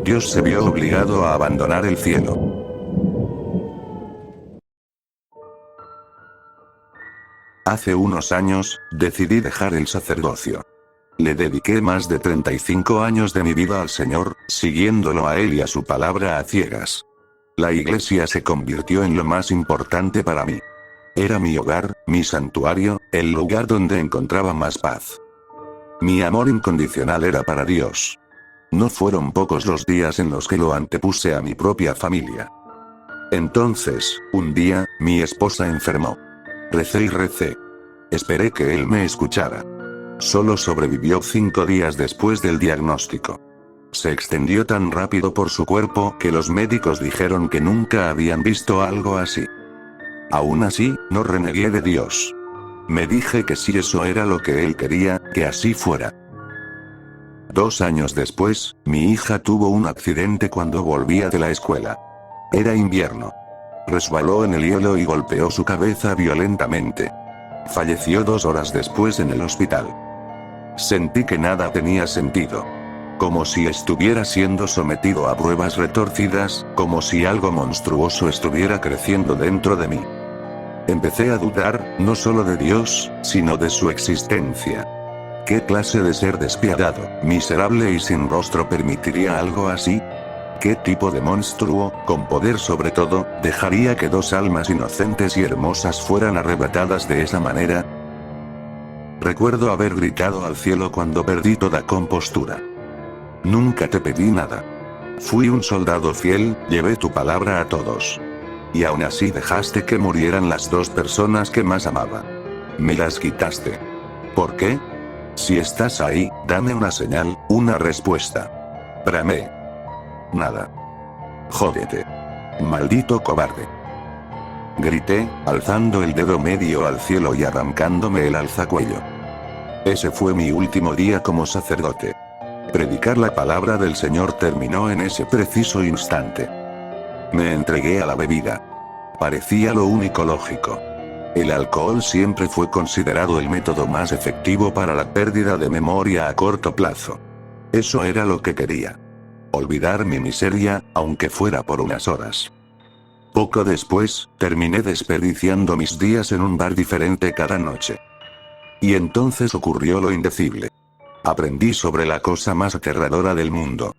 Dios se vio obligado a abandonar el cielo. Hace unos años, decidí dejar el sacerdocio. Le dediqué más de 35 años de mi vida al Señor, siguiéndolo a Él y a su palabra a ciegas. La iglesia se convirtió en lo más importante para mí. Era mi hogar, mi santuario, el lugar donde encontraba más paz. Mi amor incondicional era para Dios. No fueron pocos los días en los que lo antepuse a mi propia familia. Entonces, un día, mi esposa enfermó. Recé y recé. Esperé que Él me escuchara. Solo sobrevivió 5 días después del diagnóstico. Se extendió tan rápido por su cuerpo que los médicos dijeron que nunca habían visto algo así. Aún así, no renegué de Dios. Me dije que si eso era lo que Él quería, que así fuera. 2 años después, mi hija tuvo un accidente cuando volvía de la escuela. Era invierno. Resbaló en el hielo y golpeó su cabeza violentamente. Falleció 2 horas después en el hospital. Sentí que nada tenía sentido. Como si estuviera siendo sometido a pruebas retorcidas, como si algo monstruoso estuviera creciendo dentro de mí. Empecé a dudar, no solo de Dios, sino de su existencia. ¿Qué clase de ser despiadado, miserable y sin rostro permitiría algo así? ¿Qué tipo de monstruo, con poder sobre todo, dejaría que 2 almas inocentes y hermosas fueran arrebatadas de esa manera? Recuerdo haber gritado al cielo cuando perdí toda compostura. Nunca te pedí nada. Fui un soldado fiel, llevé tu palabra a todos. Y aún así dejaste que murieran las 2 personas que más amaba. Me las quitaste. ¿Por qué? Si estás ahí, dame una señal, una respuesta. Bramé. Nada. Jódete. Maldito cobarde. Grité, alzando el dedo medio al cielo y arrancándome el alzacuello. Ese fue mi último día como sacerdote. Predicar la palabra del Señor terminó en ese preciso instante. Me entregué a la bebida. Parecía lo único lógico. El alcohol siempre fue considerado el método más efectivo para la pérdida de memoria a corto plazo. Eso era lo que quería. Olvidar mi miseria, aunque fuera por unas horas. Poco después, terminé desperdiciando mis días en un bar diferente cada noche. Y entonces ocurrió lo indecible. Aprendí sobre la cosa más aterradora del mundo.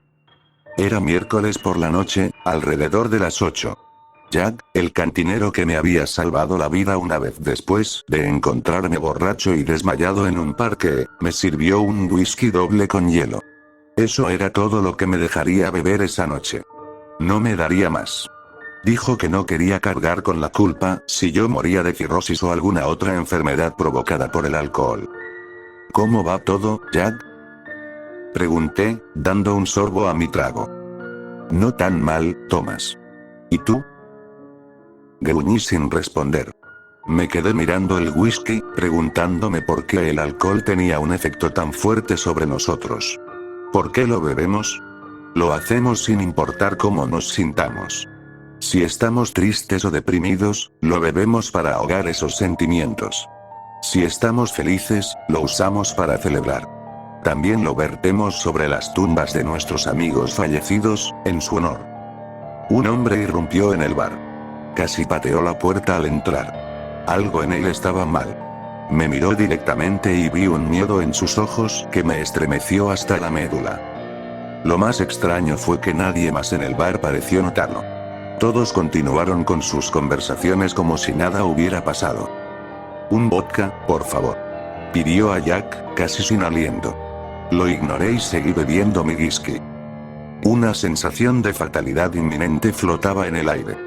Era miércoles por la noche, alrededor de las 8. Jack, el cantinero que me había salvado la vida una vez después de encontrarme borracho y desmayado en un parque, me sirvió un whisky doble con hielo. Eso era todo lo que me dejaría beber esa noche. No me daría más. Dijo que no quería cargar con la culpa si yo moría de cirrosis o alguna otra enfermedad provocada por el alcohol. ¿Cómo va todo, Jack? Pregunté, dando un sorbo a mi trago. No tan mal, Thomas. ¿Y tú? Gruñí sin responder. Me quedé mirando el whisky, preguntándome por qué el alcohol tenía un efecto tan fuerte sobre nosotros. ¿Por qué lo bebemos? Lo hacemos sin importar cómo nos sintamos. Si estamos tristes o deprimidos, lo bebemos para ahogar esos sentimientos. Si estamos felices, lo usamos para celebrar. También lo vertemos sobre las tumbas de nuestros amigos fallecidos, en su honor. Un hombre irrumpió en el bar. Casi pateó la puerta al entrar. Algo en él estaba mal. Me miró directamente y vi un miedo en sus ojos que me estremeció hasta la médula. Lo más extraño fue que nadie más en el bar pareció notarlo. Todos continuaron con sus conversaciones como si nada hubiera pasado. Un vodka, por favor. Pidió a Jack, casi sin aliento. Lo ignoré y seguí bebiendo mi whisky. Una sensación de fatalidad inminente flotaba en el aire.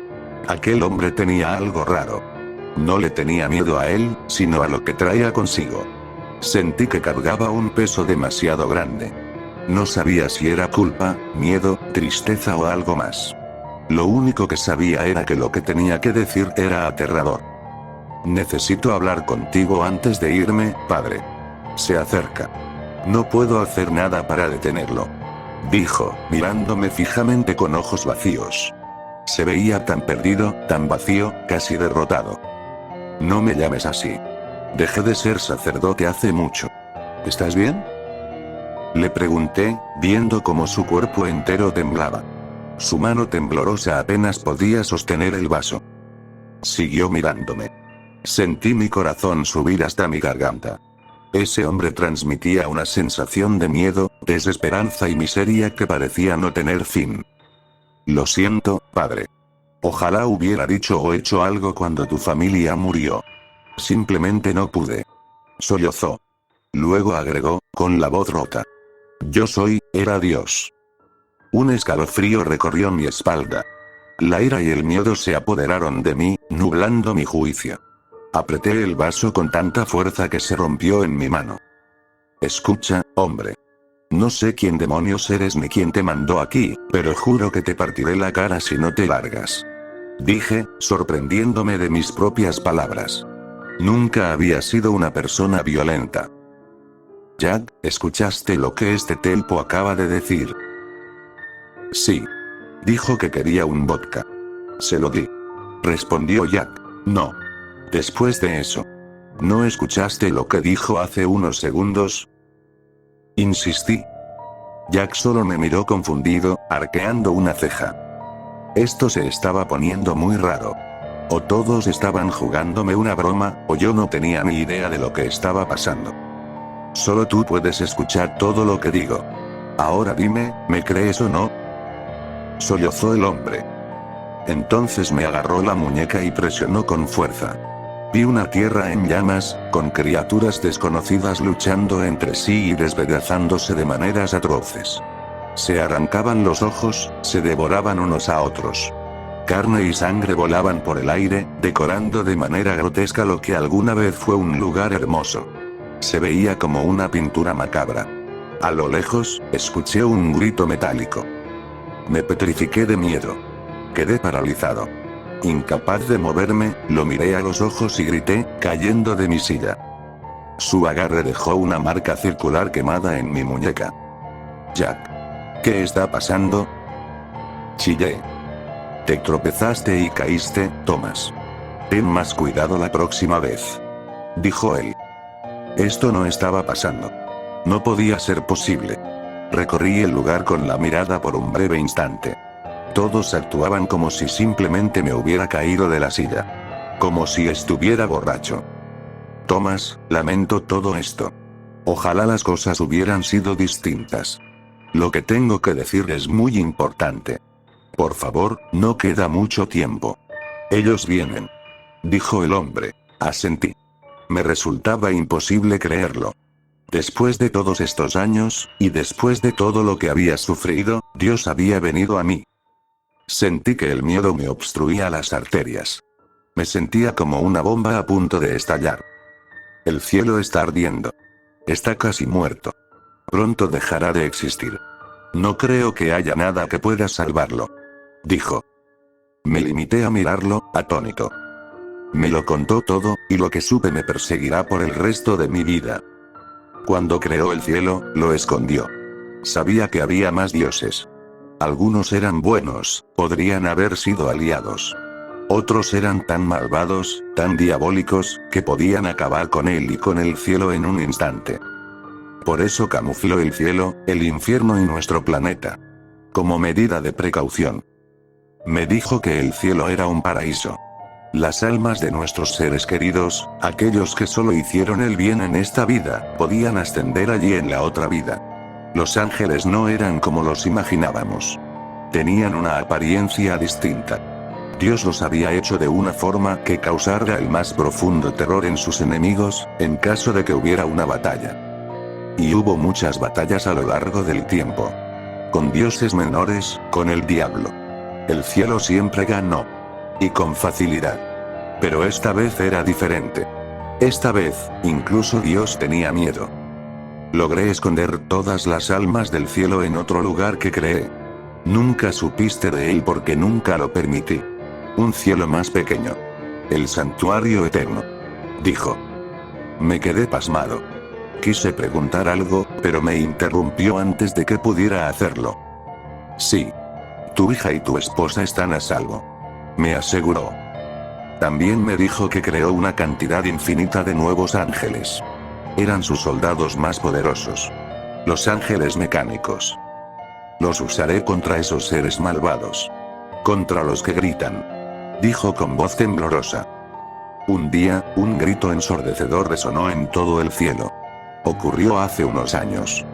Aquel hombre tenía algo raro. No le tenía miedo a él, sino a lo que traía consigo. Sentí que cargaba un peso demasiado grande. No sabía si era culpa, miedo, tristeza o algo más. Lo único que sabía era que lo que tenía que decir era aterrador. Necesito hablar contigo antes de irme, padre. Se acerca. No puedo hacer nada para detenerlo. Dijo, mirándome fijamente con ojos vacíos. Se veía tan perdido, tan vacío, casi derrotado. No me llames así. Dejé de ser sacerdote hace mucho. ¿Estás bien? Le pregunté, viendo cómo su cuerpo entero temblaba. Su mano temblorosa apenas podía sostener el vaso. Siguió mirándome. Sentí mi corazón subir hasta mi garganta. Ese hombre transmitía una sensación de miedo, desesperanza y miseria que parecía no tener fin. Lo siento, padre. Ojalá hubiera dicho o hecho algo cuando tu familia murió. Simplemente no pude. Sollozó. Luego agregó, con la voz rota. Era Dios. Un escalofrío recorrió mi espalda. La ira y el miedo se apoderaron de mí, nublando mi juicio. Apreté el vaso con tanta fuerza que se rompió en mi mano. Escucha, hombre. No sé quién demonios eres ni quién te mandó aquí, pero juro que te partiré la cara si no te largas. Dije, sorprendiéndome de mis propias palabras. Nunca había sido una persona violenta. Jack, ¿escuchaste lo que este telpo acaba de decir? Sí. Dijo que quería un vodka. Se lo di. Respondió Jack. No. Después de eso. ¿No escuchaste lo que dijo hace unos segundos? Insistí. Jack solo me miró confundido, arqueando una ceja. Esto se estaba poniendo muy raro. O todos estaban jugándome una broma, o yo no tenía ni idea de lo que estaba pasando. Solo tú puedes escuchar todo lo que digo. Ahora dime, ¿me crees o no? Sollozó el hombre. Entonces me agarró la muñeca y presionó con fuerza. Vi una tierra en llamas, con criaturas desconocidas luchando entre sí y despedazándose de maneras atroces. Se arrancaban los ojos, se devoraban unos a otros. Carne y sangre volaban por el aire, decorando de manera grotesca lo que alguna vez fue un lugar hermoso. Se veía como una pintura macabra. A lo lejos, escuché un grito metálico. Me petrifiqué de miedo. Quedé paralizado. Incapaz de moverme, lo miré a los ojos y grité, cayendo de mi silla. Su agarre dejó una marca circular quemada en mi muñeca. Jack. ¿Qué está pasando? Chillé. Te tropezaste y caíste, Thomas. Ten más cuidado la próxima vez. Dijo él. Esto no estaba pasando. No podía ser posible. Recorrí el lugar con la mirada por un breve instante. Todos actuaban como si simplemente me hubiera caído de la silla. Como si estuviera borracho. Thomas, lamento todo esto. Ojalá las cosas hubieran sido distintas. Lo que tengo que decir es muy importante. Por favor, no queda mucho tiempo. Ellos vienen. Dijo el hombre. Asentí. Me resultaba imposible creerlo. Después de todos estos años, y después de todo lo que había sufrido, Dios había venido a mí. Sentí que el miedo me obstruía las arterias. Me sentía como una bomba a punto de estallar. El cielo está ardiendo. Está casi muerto. Pronto dejará de existir. No creo que haya nada que pueda salvarlo. Dijo. Me limité a mirarlo, atónito. Me lo contó todo, y lo que supe me perseguirá por el resto de mi vida. Cuando creó el cielo, lo escondió. Sabía que había más dioses. Algunos eran buenos, podrían haber sido aliados. Otros eran tan malvados, tan diabólicos, que podían acabar con él y con el cielo en un instante. Por eso camufló el cielo, el infierno y nuestro planeta. Como medida de precaución. Me dijo que el cielo era un paraíso. Las almas de nuestros seres queridos, aquellos que solo hicieron el bien en esta vida, podían ascender allí en la otra vida. Los ángeles no eran como los imaginábamos. Tenían una apariencia distinta. Dios los había hecho de una forma que causara el más profundo terror en sus enemigos, en caso de que hubiera una batalla. Y hubo muchas batallas a lo largo del tiempo. Con dioses menores, con el diablo. El cielo siempre ganó. Y con facilidad. Pero esta vez era diferente. Esta vez, incluso Dios tenía miedo. Logré esconder todas las almas del cielo en otro lugar que creé. Nunca supiste de él porque nunca lo permití. Un cielo más pequeño. El santuario eterno. Dijo. Me quedé pasmado. Quise preguntar algo, pero me interrumpió antes de que pudiera hacerlo. Sí. Tu hija y tu esposa están a salvo. Me aseguró. También me dijo que creó una cantidad infinita de nuevos ángeles. Eran sus soldados más poderosos. Los ángeles mecánicos. Los usaré contra esos seres malvados. Contra los que gritan. Dijo con voz temblorosa. Un día, un grito ensordecedor resonó en todo el cielo. Ocurrió hace unos años.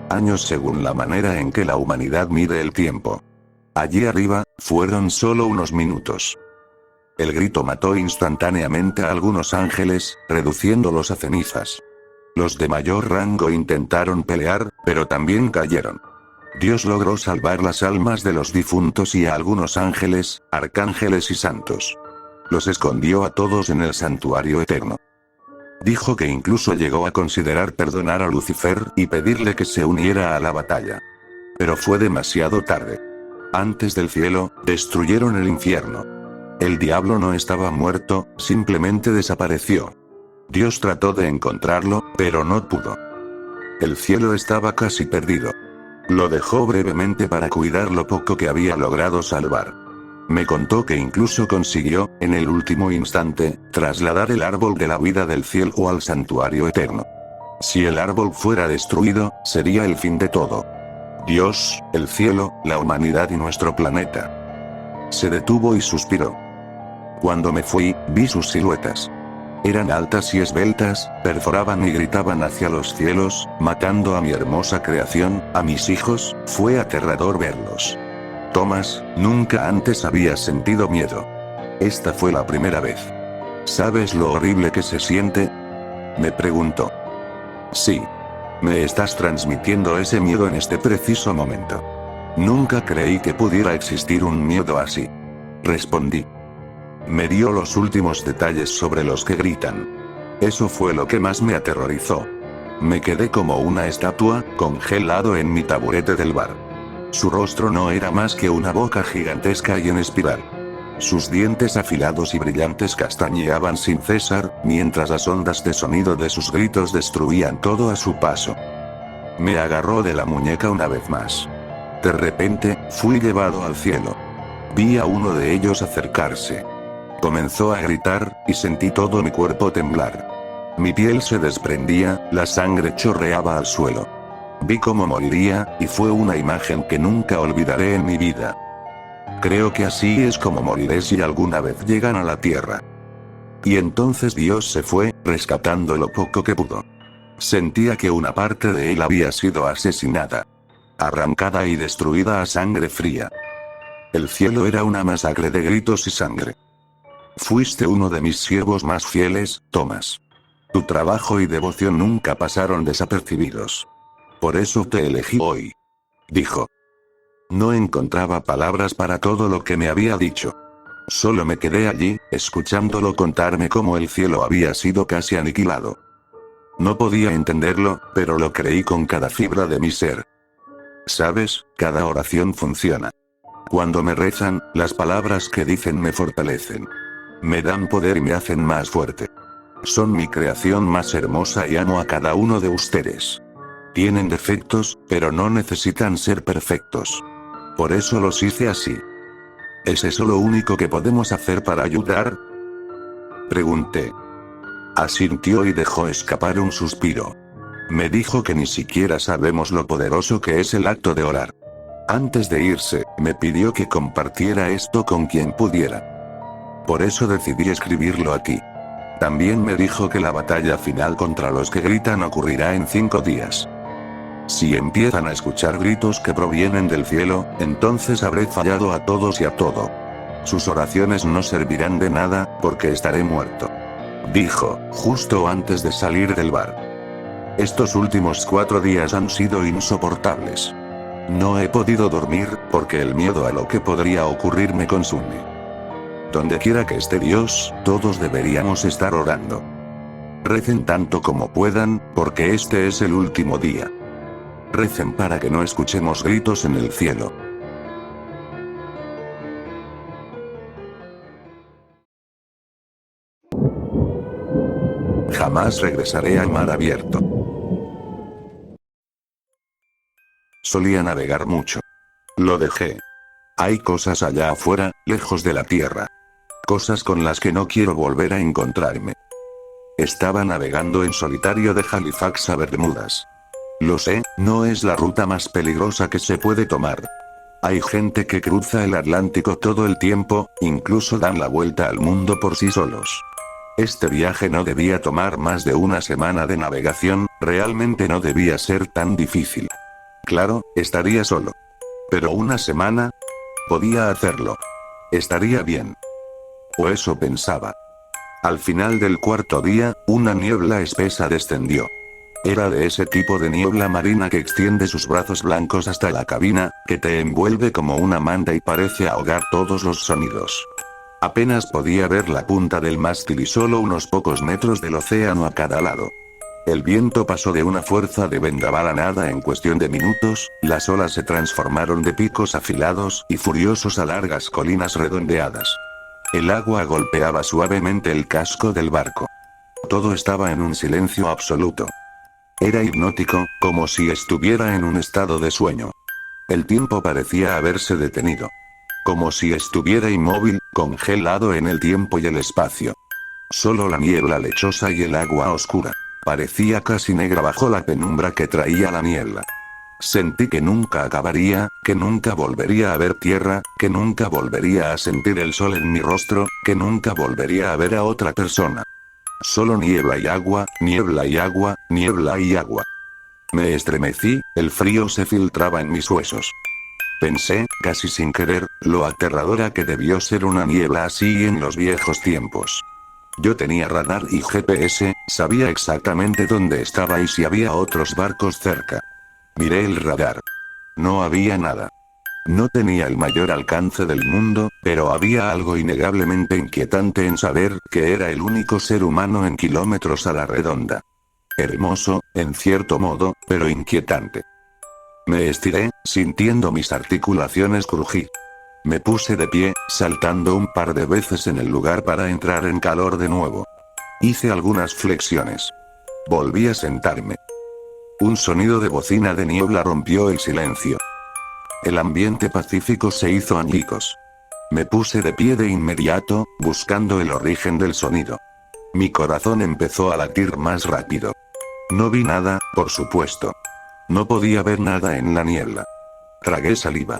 Años según la manera en que la humanidad mide el tiempo. Allí arriba, fueron solo unos minutos. El grito mató instantáneamente a algunos ángeles, reduciéndolos a cenizas. Los de mayor rango intentaron pelear, pero también cayeron. Dios logró salvar las almas de los difuntos y a algunos ángeles, arcángeles y santos. Los escondió a todos en el santuario eterno. Dijo que incluso llegó a considerar perdonar a Lucifer y pedirle que se uniera a la batalla. Pero fue demasiado tarde. Antes del cielo, destruyeron el infierno. El diablo no estaba muerto, simplemente desapareció. Dios trató de encontrarlo, pero no pudo. El cielo estaba casi perdido. Lo dejó brevemente para cuidar lo poco que había logrado salvar. Me contó que incluso consiguió, en el último instante, trasladar el árbol de la vida del cielo al santuario eterno. Si el árbol fuera destruido, sería el fin de todo. Dios, el cielo, la humanidad y nuestro planeta. Se detuvo y suspiró. Cuando me fui, vi sus siluetas. Eran altas y esbeltas, perforaban y gritaban hacia los cielos, matando a mi hermosa creación, a mis hijos. Fue aterrador verlos. Thomas, nunca antes había sentido miedo. Esta fue la primera vez. ¿Sabes lo horrible que se siente? Me preguntó. Sí. Me estás transmitiendo ese miedo en este preciso momento. Nunca creí que pudiera existir un miedo así. Respondí. Me dio los últimos detalles sobre los que gritan. Eso fue lo que más me aterrorizó. Me quedé como una estatua, congelado en mi taburete del bar. Su rostro no era más que una boca gigantesca y en espiral. Sus dientes afilados y brillantes castañeaban sin cesar, mientras las ondas de sonido de sus gritos destruían todo a su paso. Me agarró de la muñeca una vez más. De repente, fui llevado al cielo. Vi a uno de ellos acercarse. Comenzó a gritar, y sentí todo mi cuerpo temblar. Mi piel se desprendía, la sangre chorreaba al suelo. Vi cómo moriría, y fue una imagen que nunca olvidaré en mi vida. Creo que así es como moriré si alguna vez llegan a la tierra. Y entonces Dios se fue, rescatando lo poco que pudo. Sentía que una parte de él había sido asesinada. Arrancada y destruida a sangre fría. El cielo era una masacre de gritos y sangre. Fuiste uno de mis siervos más fieles, Thomas. Tu trabajo y devoción nunca pasaron desapercibidos. Por eso te elegí hoy. Dijo. No encontraba palabras para todo lo que me había dicho. Solo me quedé allí, escuchándolo contarme cómo el cielo había sido casi aniquilado. No podía entenderlo, pero lo creí con cada fibra de mi ser. Sabes, cada oración funciona. Cuando me rezan, las palabras que dicen me fortalecen. Me dan poder y me hacen más fuerte. Son mi creación más hermosa y amo a cada uno de ustedes. Tienen defectos, pero no necesitan ser perfectos. Por eso los hice así. ¿Es eso lo único que podemos hacer para ayudar? Pregunté. Asintió y dejó escapar un suspiro. Me dijo que ni siquiera sabemos lo poderoso que es el acto de orar. Antes de irse, me pidió que compartiera esto con quien pudiera. Por eso decidí escribirlo aquí. También me dijo que la batalla final contra los que gritan ocurrirá en 5 días. Si empiezan a escuchar gritos que provienen del cielo, entonces habré fallado a todos y a todo. Sus oraciones no servirán de nada, porque estaré muerto. Dijo, justo antes de salir del bar. Estos últimos 4 días han sido insoportables. No he podido dormir, porque el miedo a lo que podría ocurrir me consume. Donde quiera que esté Dios, todos deberíamos estar orando. Recen tanto como puedan, porque este es el último día. Recen para que no escuchemos gritos en el cielo. Jamás regresaré al mar abierto. Solía navegar mucho. Lo dejé. Hay cosas allá afuera, lejos de la tierra. Cosas con las que no quiero volver a encontrarme. Estaba navegando en solitario de Halifax a Bermudas. Lo sé, no es la ruta más peligrosa que se puede tomar. Hay gente que cruza el Atlántico todo el tiempo, incluso dan la vuelta al mundo por sí solos. Este viaje no debía tomar más de una semana de navegación, realmente no debía ser tan difícil. Claro, estaría solo. Pero una semana, podía hacerlo. Estaría bien. O eso pensaba. Al final del cuarto día, una niebla espesa descendió. Era de ese tipo de niebla marina que extiende sus brazos blancos hasta la cabina, que te envuelve como una manta y parece ahogar todos los sonidos. Apenas podía ver la punta del mástil y solo unos pocos metros del océano a cada lado. El viento pasó de una fuerza de vendaval a nada en cuestión de minutos, las olas se transformaron de picos afilados y furiosos a largas colinas redondeadas. El agua golpeaba suavemente el casco del barco. Todo estaba en un silencio absoluto. Era hipnótico, como si estuviera en un estado de sueño. El tiempo parecía haberse detenido. Como si estuviera inmóvil, congelado en el tiempo y el espacio. Solo la niebla lechosa y el agua oscura. Parecía casi negra bajo la penumbra que traía la niebla. Sentí que nunca acabaría, que nunca volvería a ver tierra, que nunca volvería a sentir el sol en mi rostro, que nunca volvería a ver a otra persona. Solo niebla y agua, niebla y agua, niebla y agua. Me estremecí, el frío se filtraba en mis huesos. Pensé, casi sin querer, lo aterradora que debió ser una niebla así en los viejos tiempos. Yo tenía radar y GPS, sabía exactamente dónde estaba y si había otros barcos cerca. Miré el radar. No había nada. No tenía el mayor alcance del mundo, pero había algo innegablemente inquietante en saber que era el único ser humano en kilómetros a la redonda. Hermoso, en cierto modo, pero inquietante. Me estiré, sintiendo mis articulaciones crujir. Me puse de pie, saltando un par de veces en el lugar para entrar en calor de nuevo. Hice algunas flexiones. Volví a sentarme. Un sonido de bocina de niebla rompió el silencio. El ambiente pacífico se hizo añicos. Me puse de pie de inmediato, buscando el origen del sonido. Mi corazón empezó a latir más rápido. No vi nada, por supuesto. No podía ver nada en la niebla. Tragué saliva.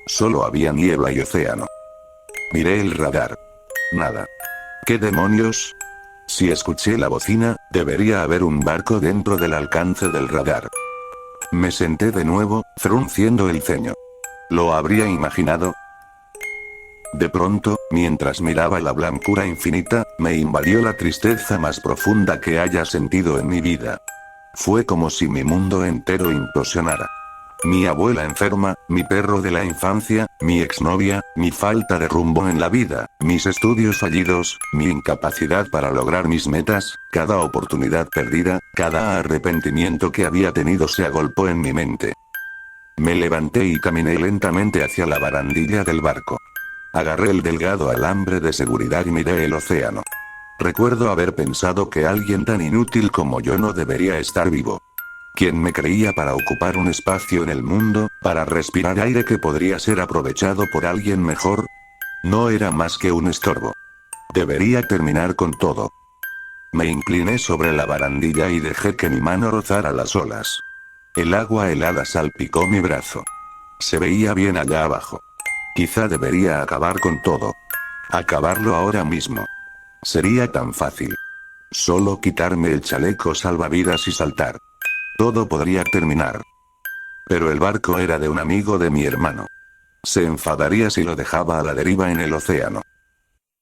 Solo había niebla y océano. Miré el radar. Nada. ¿Qué demonios? Si escuché la bocina, debería haber un barco dentro del alcance del radar. Me senté de nuevo, frunciendo el ceño. ¿Lo habría imaginado? De pronto, mientras miraba la blancura infinita, me invadió la tristeza más profunda que haya sentido en mi vida. Fue como si mi mundo entero implosionara. Mi abuela enferma, mi perro de la infancia, mi exnovia, mi falta de rumbo en la vida, mis estudios fallidos, mi incapacidad para lograr mis metas, cada oportunidad perdida, cada arrepentimiento que había tenido se agolpó en mi mente. Me levanté y caminé lentamente hacia la barandilla del barco. Agarré el delgado alambre de seguridad y miré el océano. Recuerdo haber pensado que alguien tan inútil como yo no debería estar vivo. ¿Quién me creía para ocupar un espacio en el mundo, para respirar aire que podría ser aprovechado por alguien mejor? No era más que un estorbo. Debería terminar con todo. Me incliné sobre la barandilla y dejé que mi mano rozara las olas. El agua helada salpicó mi brazo. Se veía bien allá abajo. Quizá debería acabar con todo. Acabarlo ahora mismo. Sería tan fácil. Solo quitarme el chaleco salvavidas y saltar. Todo podría terminar. Pero el barco era de un amigo de mi hermano. Se enfadaría si lo dejaba a la deriva en el océano.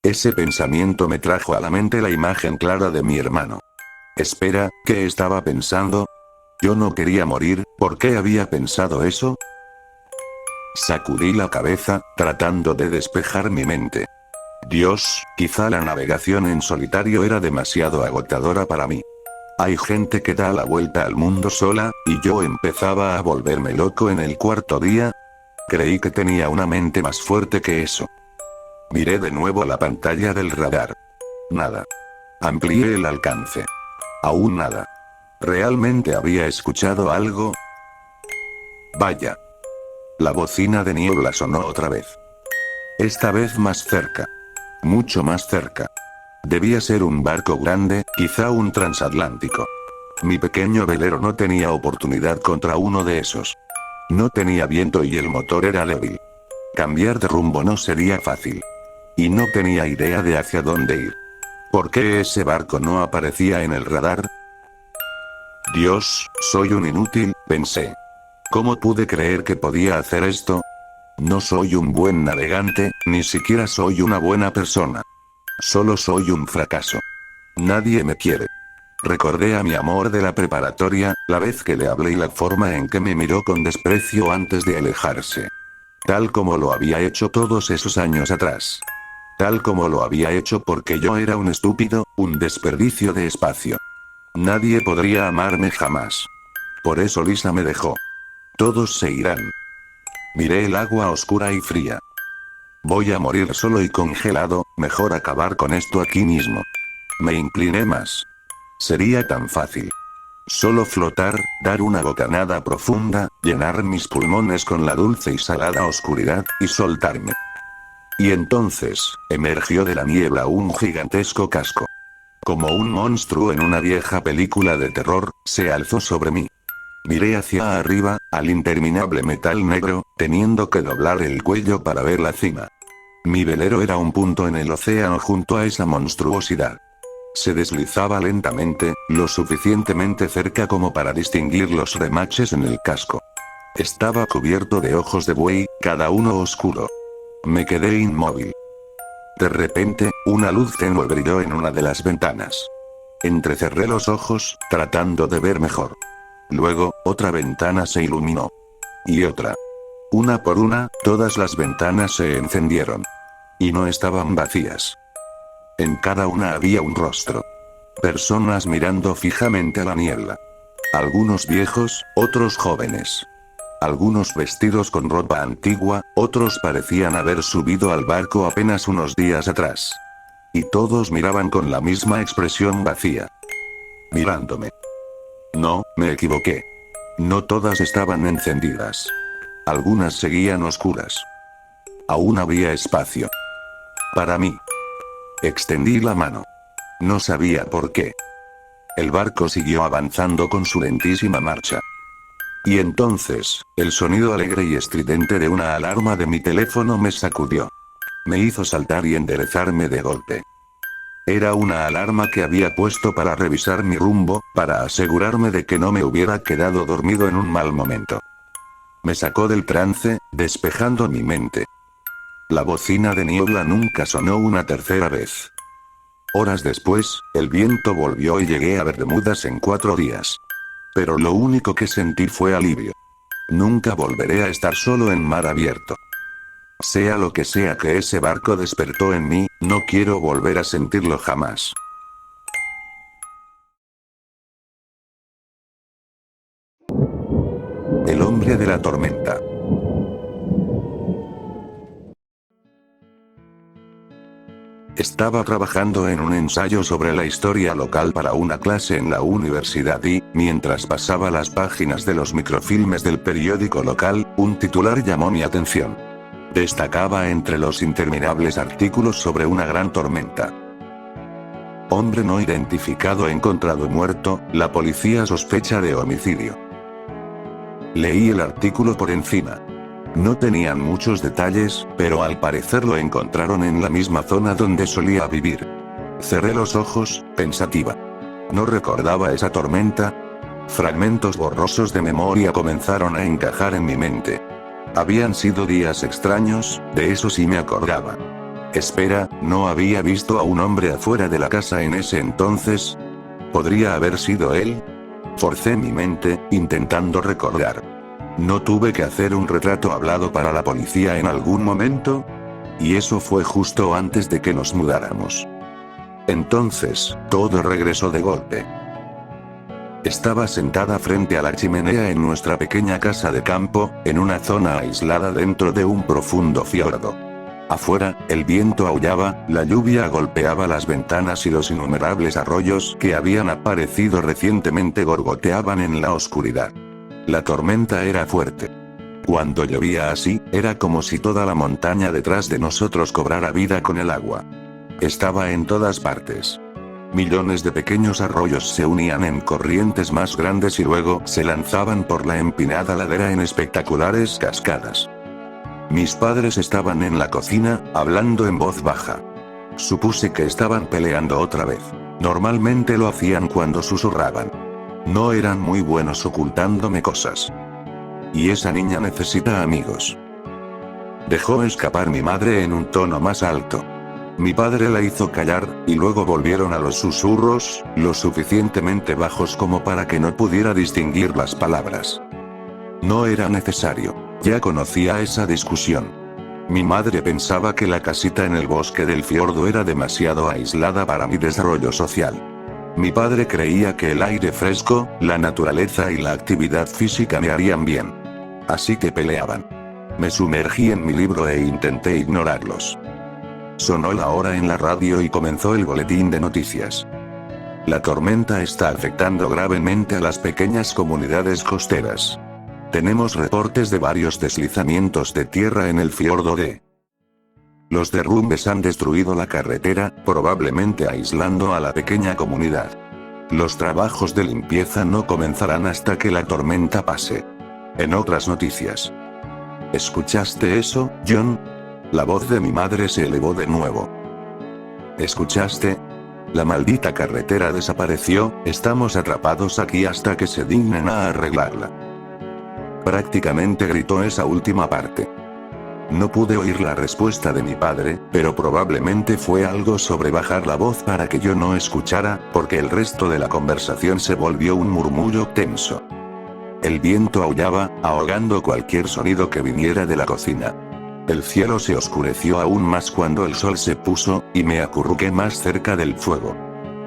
Ese pensamiento me trajo a la mente la imagen clara de mi hermano. Espera, ¿qué estaba pensando? Yo no quería morir, ¿por qué había pensado eso? Sacudí la cabeza, tratando de despejar mi mente. Dios, quizá la navegación en solitario era demasiado agotadora para mí. Hay gente que da la vuelta al mundo sola, y yo empezaba a volverme loco en el cuarto día. Creí que tenía una mente más fuerte que eso. Miré de nuevo la pantalla del radar. Nada. Amplié el alcance. Aún nada. ¿Realmente había escuchado algo? Vaya. La bocina de niebla sonó otra vez. Esta vez más cerca. Mucho más cerca. Debía ser un barco grande, quizá un transatlántico. Mi pequeño velero no tenía oportunidad contra uno de esos. No tenía viento y el motor era débil. Cambiar de rumbo no sería fácil. Y no tenía idea de hacia dónde ir. ¿Por qué ese barco no aparecía en el radar? Dios, soy un inútil, pensé. ¿Cómo pude creer que podía hacer esto? No soy un buen navegante, ni siquiera soy una buena persona. Solo soy un fracaso. Nadie me quiere. Recordé a mi amor de la preparatoria, la vez que le hablé y la forma en que me miró con desprecio antes de alejarse. Tal como lo había hecho todos esos años atrás. Tal como lo había hecho porque yo era un estúpido, un desperdicio de espacio. Nadie podría amarme jamás. Por eso Lisa me dejó. Todos se irán. Miré el agua oscura y fría. Voy a morir solo y congelado, mejor acabar con esto aquí mismo. Me incliné más. Sería tan fácil. Solo flotar, dar una bocanada profunda, llenar mis pulmones con la dulce y salada oscuridad, y soltarme. Y entonces, emergió de la niebla un gigantesco casco. Como un monstruo en una vieja película de terror, se alzó sobre mí. Miré hacia arriba, al interminable metal negro, teniendo que doblar el cuello para ver la cima. Mi velero era un punto en el océano junto a esa monstruosidad. Se deslizaba lentamente, lo suficientemente cerca como para distinguir los remaches en el casco. Estaba cubierto de ojos de buey, cada uno oscuro. Me quedé inmóvil. De repente, una luz tenue brilló en una de las ventanas. Entrecerré los ojos, tratando de ver mejor. Luego, otra ventana se iluminó. Y otra. Una por una, todas las ventanas se encendieron. Y no estaban vacías. En cada una había un rostro. Personas mirando fijamente a la niebla. Algunos viejos, otros jóvenes. Algunos vestidos con ropa antigua, otros parecían haber subido al barco apenas unos días atrás. Y todos miraban con la misma expresión vacía. Mirándome. No, me equivoqué. No todas estaban encendidas. Algunas seguían oscuras. Aún había espacio. Para mí. Extendí la mano. No sabía por qué. El barco siguió avanzando con su lentísima marcha. Y entonces, el sonido alegre y estridente de una alarma de mi teléfono me sacudió. Me hizo saltar y enderezarme de golpe. Era una alarma que había puesto para revisar mi rumbo, para asegurarme de que no me hubiera quedado dormido en un mal momento. Me sacó del trance, despejando mi mente. La bocina de niebla nunca sonó una tercera vez. Horas después, el viento volvió y llegué a Bermudas en 4 días. Pero lo único que sentí fue alivio. Nunca volveré a estar solo en mar abierto. Sea lo que sea que ese barco despertó en mí, no quiero volver a sentirlo jamás. El hombre de la tormenta. Estaba trabajando en un ensayo sobre la historia local para una clase en la universidad y, mientras pasaba las páginas de los microfilmes del periódico local, un titular llamó mi atención. Destacaba entre los interminables artículos sobre una gran tormenta. Hombre no identificado encontrado muerto, la policía sospecha de homicidio. Leí el artículo por encima. No tenían muchos detalles, pero al parecer lo encontraron en la misma zona donde solía vivir. Cerré los ojos, pensativa. No recordaba esa tormenta. Fragmentos borrosos de memoria comenzaron a encajar en mi mente. Habían sido días extraños, de eso sí me acordaba. Espera, ¿no había visto a un hombre afuera de la casa en ese entonces? ¿Podría haber sido él? Forcé mi mente, intentando recordar. ¿No tuve que hacer un retrato hablado para la policía en algún momento? Y eso fue justo antes de que nos mudáramos. Entonces, todo regresó de golpe. Estaba sentada frente a la chimenea en nuestra pequeña casa de campo, en una zona aislada dentro de un profundo fiordo. Afuera, el viento aullaba, la lluvia golpeaba las ventanas y los innumerables arroyos que habían aparecido recientemente gorgoteaban en la oscuridad. La tormenta era fuerte. Cuando llovía así, era como si toda la montaña detrás de nosotros cobrara vida con el agua. Estaba en todas partes. Millones de pequeños arroyos se unían en corrientes más grandes y luego se lanzaban por la empinada ladera en espectaculares cascadas. Mis padres estaban en la cocina, hablando en voz baja. Supuse que estaban peleando otra vez. Normalmente lo hacían cuando susurraban. No eran muy buenos ocultándome cosas. Y esa niña necesita amigos. Dejó escapar mi madre en un tono más alto. Mi padre la hizo callar, y luego volvieron a los susurros, lo suficientemente bajos como para que no pudiera distinguir las palabras. No era necesario. Ya conocía esa discusión. Mi madre pensaba que la casita en el bosque del fiordo era demasiado aislada para mi desarrollo social. Mi padre creía que el aire fresco, la naturaleza y la actividad física me harían bien. Así que peleaban. Me sumergí en mi libro e intenté ignorarlos. Sonó la hora en la radio y comenzó el boletín de noticias. La tormenta está afectando gravemente a las pequeñas comunidades costeras. Tenemos reportes de varios deslizamientos de tierra en el fiordo de. Los derrumbes han destruido la carretera, probablemente aislando a la pequeña comunidad. Los trabajos de limpieza no comenzarán hasta que la tormenta pase. En otras noticias. ¿Escuchaste eso, John? La voz de mi madre se elevó de nuevo. ¿Escuchaste? La maldita carretera desapareció, estamos atrapados aquí hasta que se dignen a arreglarla. Prácticamente gritó esa última parte. No pude oír la respuesta de mi padre, pero probablemente fue algo sobre bajar la voz para que yo no escuchara, porque el resto de la conversación se volvió un murmullo tenso. El viento aullaba, ahogando cualquier sonido que viniera de la cocina. El cielo se oscureció aún más cuando el sol se puso, y me acurruqué más cerca del fuego.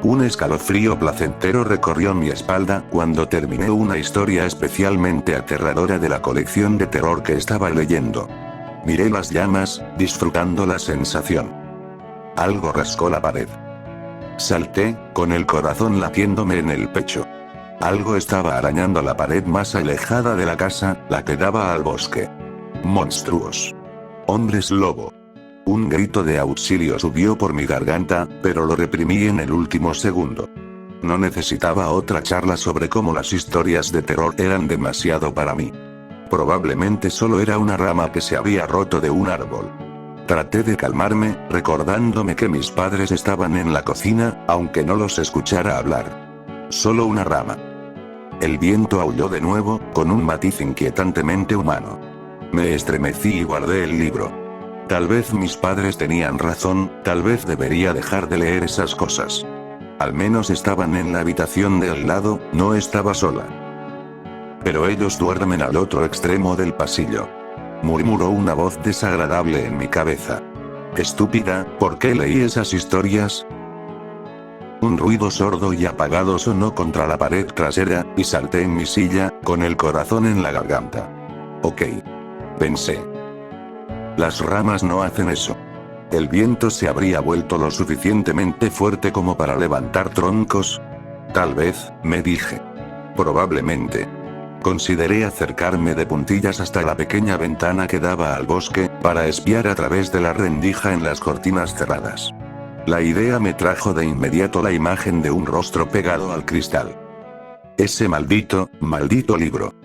Un escalofrío placentero recorrió mi espalda cuando terminé una historia especialmente aterradora de la colección de terror que estaba leyendo. Miré las llamas, disfrutando la sensación. Algo rascó la pared. Salté, con el corazón latiéndome en el pecho. Algo estaba arañando la pared más alejada de la casa, la que daba al bosque. Monstruos. Hombres lobo. Un grito de auxilio subió por mi garganta, pero lo reprimí en el último segundo. No necesitaba otra charla sobre cómo las historias de terror eran demasiado para mí. Probablemente solo era una rama que se había roto de un árbol. Traté de calmarme, recordándome que mis padres estaban en la cocina, aunque no los escuchara hablar. Solo una rama. El viento aulló de nuevo, con un matiz inquietantemente humano. Me estremecí y guardé el libro. Tal vez mis padres tenían razón, tal vez debería dejar de leer esas cosas. Al menos estaban en la habitación de al lado, no estaba sola. Pero ellos duermen al otro extremo del pasillo. Murmuró una voz desagradable en mi cabeza. Estúpida, ¿por qué leí esas historias? Un ruido sordo y apagado sonó contra la pared trasera, y salté en mi silla, con el corazón en la garganta. Ok. Pensé. Las ramas no hacen eso. ¿El viento se habría vuelto lo suficientemente fuerte como para levantar troncos? Tal vez, me dije. Probablemente. Consideré acercarme de puntillas hasta la pequeña ventana que daba al bosque, para espiar a través de la rendija en las cortinas cerradas. La idea me trajo de inmediato la imagen de un rostro pegado al cristal. Ese maldito libro.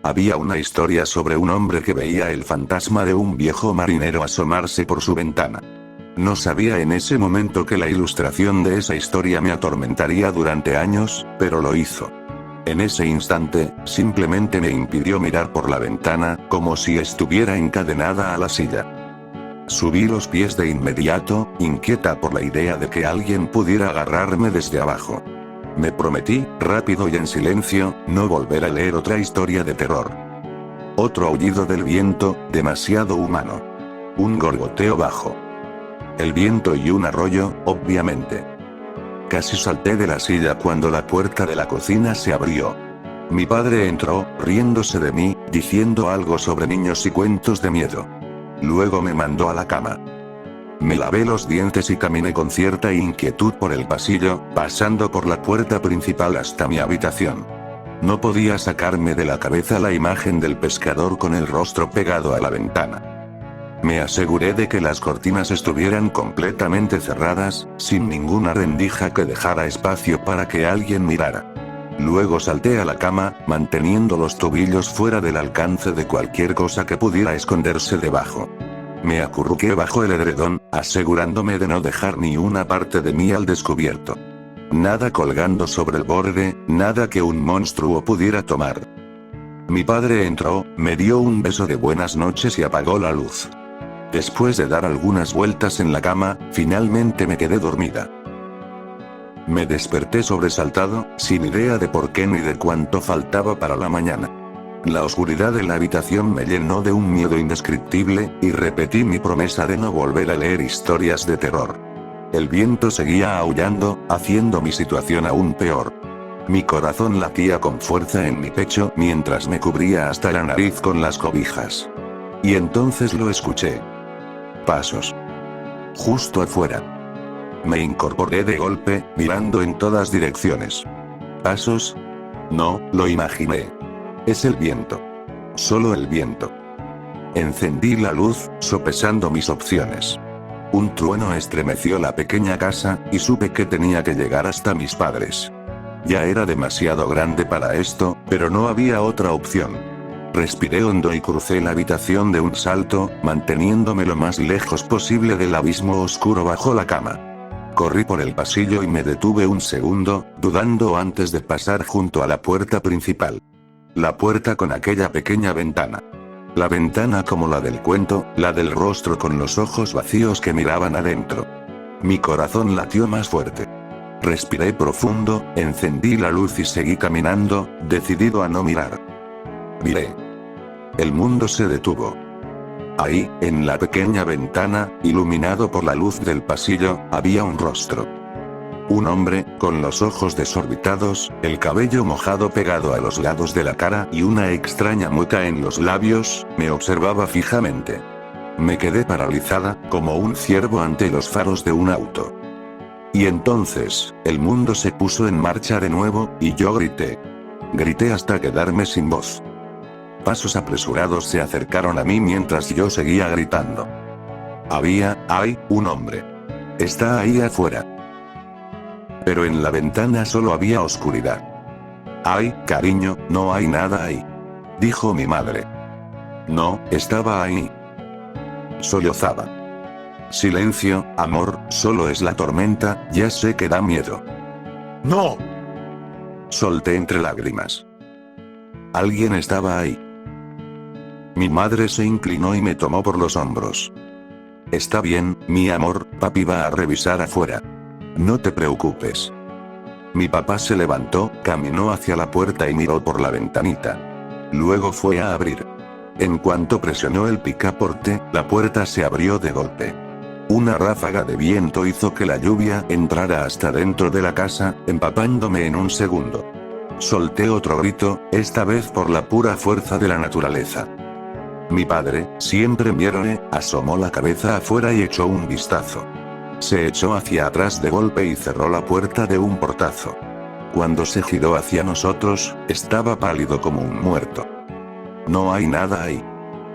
Había una historia sobre un hombre que veía el fantasma de un viejo marinero asomarse por su ventana. No sabía en ese momento que la ilustración de esa historia me atormentaría durante años, pero lo hizo. En ese instante, simplemente me impidió mirar por la ventana, como si estuviera encadenada a la silla. Subí los pies de inmediato, inquieta por la idea de que alguien pudiera agarrarme desde abajo. Me prometí, rápido y en silencio, no volver a leer otra historia de terror. Otro aullido del viento, demasiado humano. Un gorgoteo bajo. El viento y un arroyo, obviamente. Casi salté de la silla cuando la puerta de la cocina se abrió. Mi padre entró, riéndose de mí, diciendo algo sobre niños y cuentos de miedo. Luego me mandó a la cama. Me lavé los dientes y caminé con cierta inquietud por el pasillo, pasando por la puerta principal hasta mi habitación. No podía sacarme de la cabeza la imagen del pescador con el rostro pegado a la ventana. Me aseguré de que las cortinas estuvieran completamente cerradas, sin ninguna rendija que dejara espacio para que alguien mirara. Luego salté a la cama, manteniendo los tobillos fuera del alcance de cualquier cosa que pudiera esconderse debajo. Me acurruqué bajo el edredón, asegurándome de no dejar ni una parte de mí al descubierto. Nada colgando sobre el borde, nada que un monstruo pudiera tomar. Mi padre entró, me dio un beso de buenas noches y apagó la luz. Después de dar algunas vueltas en la cama, finalmente me quedé dormida. Me desperté sobresaltado, sin idea de por qué ni de cuánto faltaba para la mañana. La oscuridad de la habitación me llenó de un miedo indescriptible, y repetí mi promesa de no volver a leer historias de terror. El viento seguía aullando, haciendo mi situación aún peor. Mi corazón latía con fuerza en mi pecho mientras me cubría hasta la nariz con las cobijas. Y entonces lo escuché. Pasos. Justo afuera. Me incorporé de golpe, mirando en todas direcciones. ¿Pasos? No, lo imaginé. Es el viento. Solo el viento. Encendí la luz, sopesando mis opciones. Un trueno estremeció la pequeña casa, y supe que tenía que llegar hasta mis padres. Ya era demasiado grande para esto, pero no había otra opción. Respiré hondo y crucé la habitación de un salto, manteniéndome lo más lejos posible del abismo oscuro bajo la cama. Corrí por el pasillo y me detuve un segundo, dudando antes de pasar junto a la puerta principal. La puerta con aquella pequeña ventana. La ventana como la del cuento, la del rostro con los ojos vacíos que miraban adentro. Mi corazón latió más fuerte. Respiré profundo, encendí la luz y seguí caminando, decidido a no mirar. Miré. El mundo se detuvo. Ahí, en la pequeña ventana, iluminado por la luz del pasillo, había un rostro. Un hombre, con los ojos desorbitados, el cabello mojado pegado a los lados de la cara y una extraña mueca en los labios, me observaba fijamente. Me quedé paralizada, como un ciervo ante los faros de un auto. Y entonces, el mundo se puso en marcha de nuevo, y yo grité. Grité hasta quedarme sin voz. Pasos apresurados se acercaron a mí mientras yo seguía gritando. Hay, un hombre. Está ahí afuera. Pero en la ventana solo había oscuridad. Ay, cariño, no hay nada ahí. Dijo mi madre. No, estaba ahí. Sollozaba. Silencio, amor, solo es la tormenta, ya sé que da miedo. ¡No! Solté entre lágrimas. Alguien estaba ahí. Mi madre se inclinó y me tomó por los hombros. Está bien, mi amor, papi va a revisar afuera. No te preocupes. Mi papá se levantó, caminó hacia la puerta y miró por la ventanita. Luego fue a abrir. En cuanto presionó el picaporte, la puerta se abrió de golpe. Una ráfaga de viento hizo que la lluvia entrara hasta dentro de la casa, empapándome en un segundo. Solté otro grito, esta vez por la pura fuerza de la naturaleza. Mi padre, siempre miróme, asomó la cabeza afuera y echó un vistazo. Se echó hacia atrás de golpe y cerró la puerta de un portazo. Cuando se giró hacia nosotros, estaba pálido como un muerto. No hay nada ahí.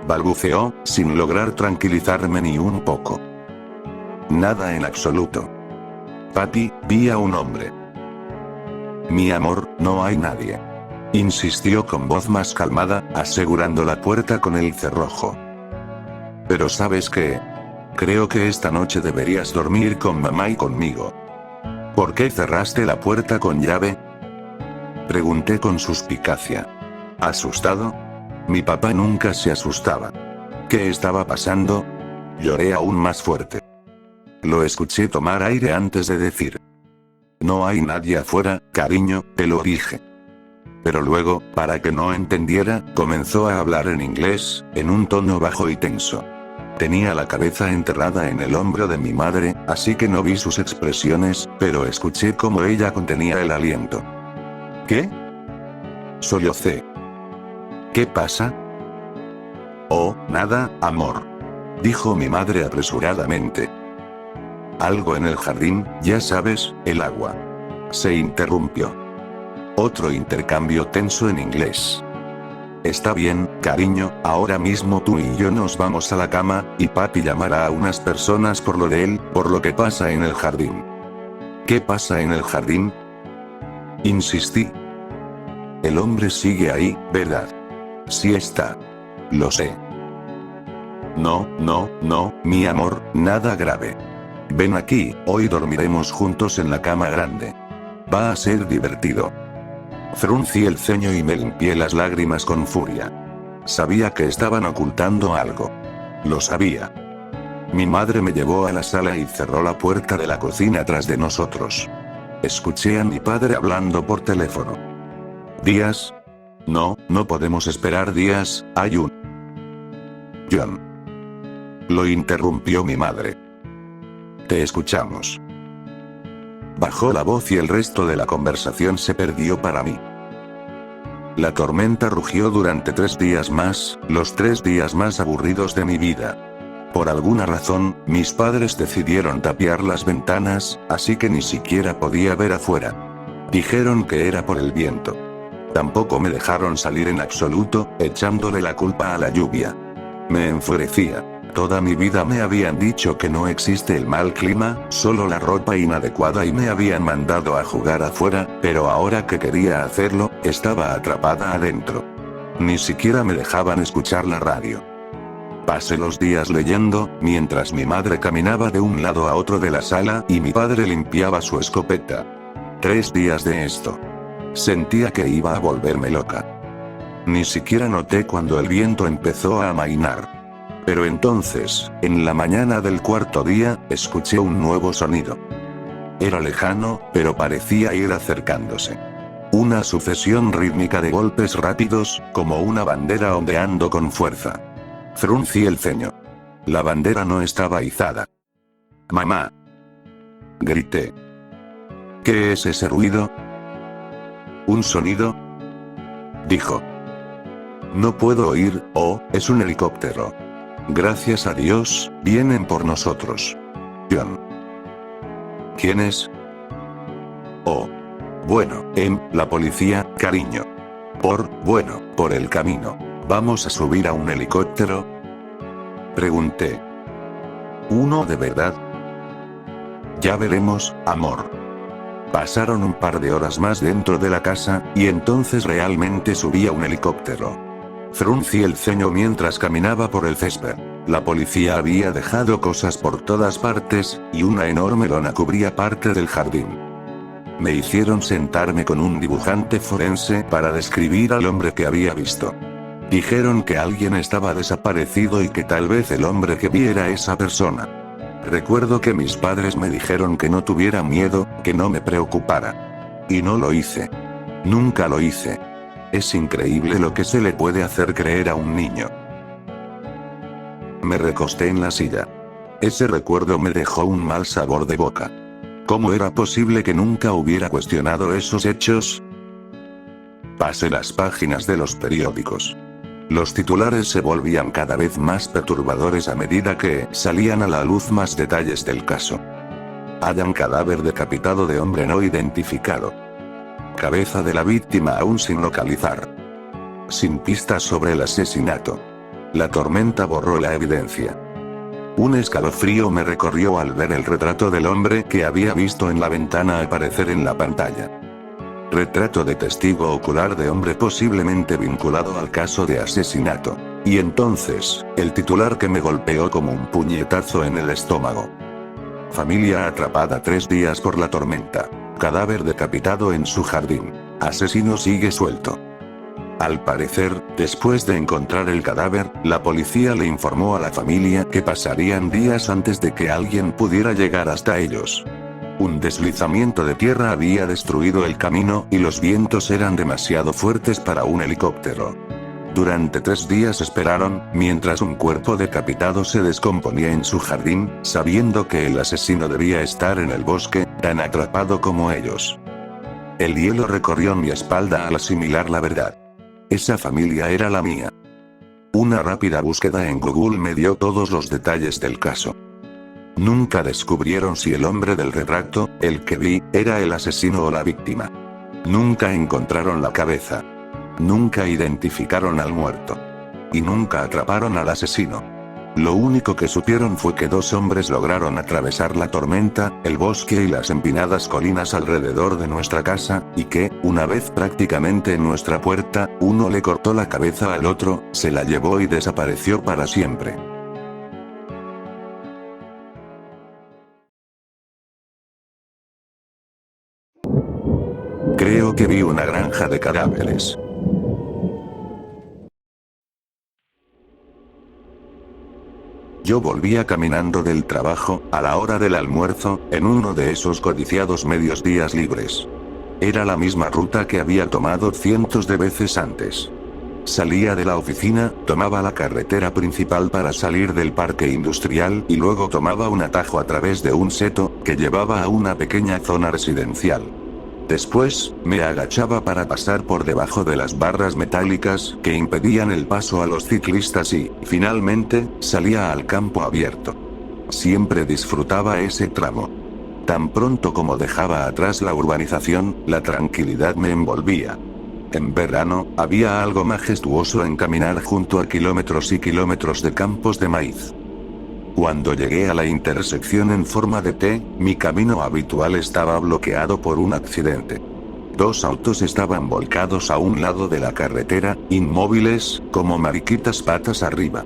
Balbuceó, sin lograr tranquilizarme ni un poco. Nada en absoluto. Papi, vi a un hombre. Mi amor, no hay nadie. Insistió con voz más calmada, asegurando la puerta con el cerrojo. Pero ¿sabes qué? Creo que esta noche deberías dormir con mamá y conmigo. ¿Por qué cerraste la puerta con llave? Pregunté con suspicacia. ¿Asustado? Mi papá nunca se asustaba. ¿Qué estaba pasando? Lloré aún más fuerte. Lo escuché tomar aire antes de decir. No hay nadie afuera, cariño, te lo dije. Pero luego, para que no entendiera, comenzó a hablar en inglés, en un tono bajo y tenso. Tenía la cabeza enterrada en el hombro de mi madre, así que no vi sus expresiones, pero escuché cómo ella contenía el aliento. ¿Qué? Sollocé. ¿Qué pasa? Oh, nada, amor. Dijo mi madre apresuradamente. Algo en el jardín, ya sabes, el agua. Se interrumpió. Otro intercambio tenso en inglés. Está bien, cariño, ahora mismo tú y yo nos vamos a la cama, y papi llamará a unas personas por lo de él, por lo que pasa en el jardín. ¿Qué pasa en el jardín? Insistí. El hombre sigue ahí, ¿verdad? Sí está. Lo sé. No, mi amor, nada grave. Ven aquí, hoy dormiremos juntos en la cama grande. Va a ser divertido. Fruncí el ceño y me limpié las lágrimas con furia. Sabía que estaban ocultando algo. Lo sabía. Mi madre me llevó a la sala y cerró la puerta de la cocina tras de nosotros. Escuché a mi padre hablando por teléfono. ¿Días? No podemos esperar días, hay un... John. Lo interrumpió mi madre. Te escuchamos. Bajó la voz y el resto de la conversación se perdió para mí. La tormenta rugió durante 3 días más, los 3 días más aburridos de mi vida. Por alguna razón, mis padres decidieron tapiar las ventanas, así que ni siquiera podía ver afuera. Dijeron que era por el viento. Tampoco me dejaron salir en absoluto, echándole la culpa a la lluvia. Me enfurecía. Toda mi vida me habían dicho que no existe el mal clima, solo la ropa inadecuada y me habían mandado a jugar afuera, pero ahora que quería hacerlo, estaba atrapada adentro. Ni siquiera me dejaban escuchar la radio. Pasé los días leyendo, mientras mi madre caminaba de un lado a otro de la sala y mi padre limpiaba su escopeta. 3 días de esto. Sentía que iba a volverme loca. Ni siquiera noté cuando el viento empezó a amainar. Pero entonces, en la mañana del 4.º día, escuché un nuevo sonido. Era lejano, pero parecía ir acercándose. Una sucesión rítmica de golpes rápidos, como una bandera ondeando con fuerza. Fruncí el ceño. La bandera no estaba izada. ¡Mamá! Grité. ¿Qué es ese ruido? ¿Un sonido? Dijo. No puedo oír, es un helicóptero. Gracias a Dios, vienen por nosotros. John. ¿Quién es? Bueno, la policía, cariño. Por el camino. ¿Vamos a subir a un helicóptero? Pregunté. ¿Uno de verdad? Ya veremos, amor. Pasaron un par de horas más dentro de la casa, y entonces realmente subí a un helicóptero. Fruncí el ceño mientras caminaba por el césped. La policía había dejado cosas por todas partes, y una enorme lona cubría parte del jardín. Me hicieron sentarme con un dibujante forense para describir al hombre que había visto. Dijeron que alguien estaba desaparecido y que tal vez el hombre que vi era esa persona. Recuerdo que mis padres me dijeron que no tuviera miedo, que no me preocupara. Y no lo hice. Nunca lo hice. Es increíble lo que se le puede hacer creer a un niño. Me recosté en la silla. Ese recuerdo me dejó un mal sabor de boca. ¿Cómo era posible que nunca hubiera cuestionado esos hechos? Pasé las páginas de los periódicos. Los titulares se volvían cada vez más perturbadores a medida que salían a la luz más detalles del caso. Hallan cadáver decapitado de hombre no identificado. Cabeza de la víctima aún sin localizar. Sin pistas sobre el asesinato. La tormenta borró la evidencia. Un escalofrío me recorrió al ver el retrato del hombre que había visto en la ventana aparecer en la pantalla. Retrato de testigo ocular de hombre posiblemente vinculado al caso de asesinato. Y entonces, el titular que me golpeó como un puñetazo en el estómago. Familia atrapada 3 días por la tormenta. Cadáver decapitado en su jardín. Asesino sigue suelto. Al parecer, después de encontrar el cadáver, la policía le informó a la familia que pasarían días antes de que alguien pudiera llegar hasta ellos. Un deslizamiento de tierra había destruido el camino y los vientos eran demasiado fuertes para un helicóptero. Durante 3 días esperaron, mientras un cuerpo decapitado se descomponía en su jardín, sabiendo que el asesino debía estar en el bosque, tan atrapado como ellos. El hielo recorrió mi espalda al asimilar la verdad. Esa familia era la mía. Una rápida búsqueda en Google me dio todos los detalles del caso. Nunca descubrieron si el hombre del retrato, el que vi, era el asesino o la víctima. Nunca encontraron la cabeza. Nunca identificaron al muerto. Y nunca atraparon al asesino. Lo único que supieron fue que dos hombres lograron atravesar la tormenta, el bosque y las empinadas colinas alrededor de nuestra casa, y que, una vez prácticamente en nuestra puerta, uno le cortó la cabeza al otro, se la llevó y desapareció para siempre. Creo que vi una granja de cadáveres. Yo volvía caminando del trabajo, a la hora del almuerzo, en uno de esos codiciados medios días libres. Era la misma ruta que había tomado cientos de veces antes. Salía de la oficina, tomaba la carretera principal para salir del parque industrial y luego tomaba un atajo a través de un seto, que llevaba a una pequeña zona residencial. Después, me agachaba para pasar por debajo de las barras metálicas que impedían el paso a los ciclistas y, finalmente, salía al campo abierto. Siempre disfrutaba ese tramo. Tan pronto como dejaba atrás la urbanización, la tranquilidad me envolvía. En verano, había algo majestuoso en caminar junto a kilómetros y kilómetros de campos de maíz. Cuando llegué a la intersección en forma de T, mi camino habitual estaba bloqueado por un accidente. Dos autos estaban volcados a un lado de la carretera, inmóviles, como mariquitas patas arriba.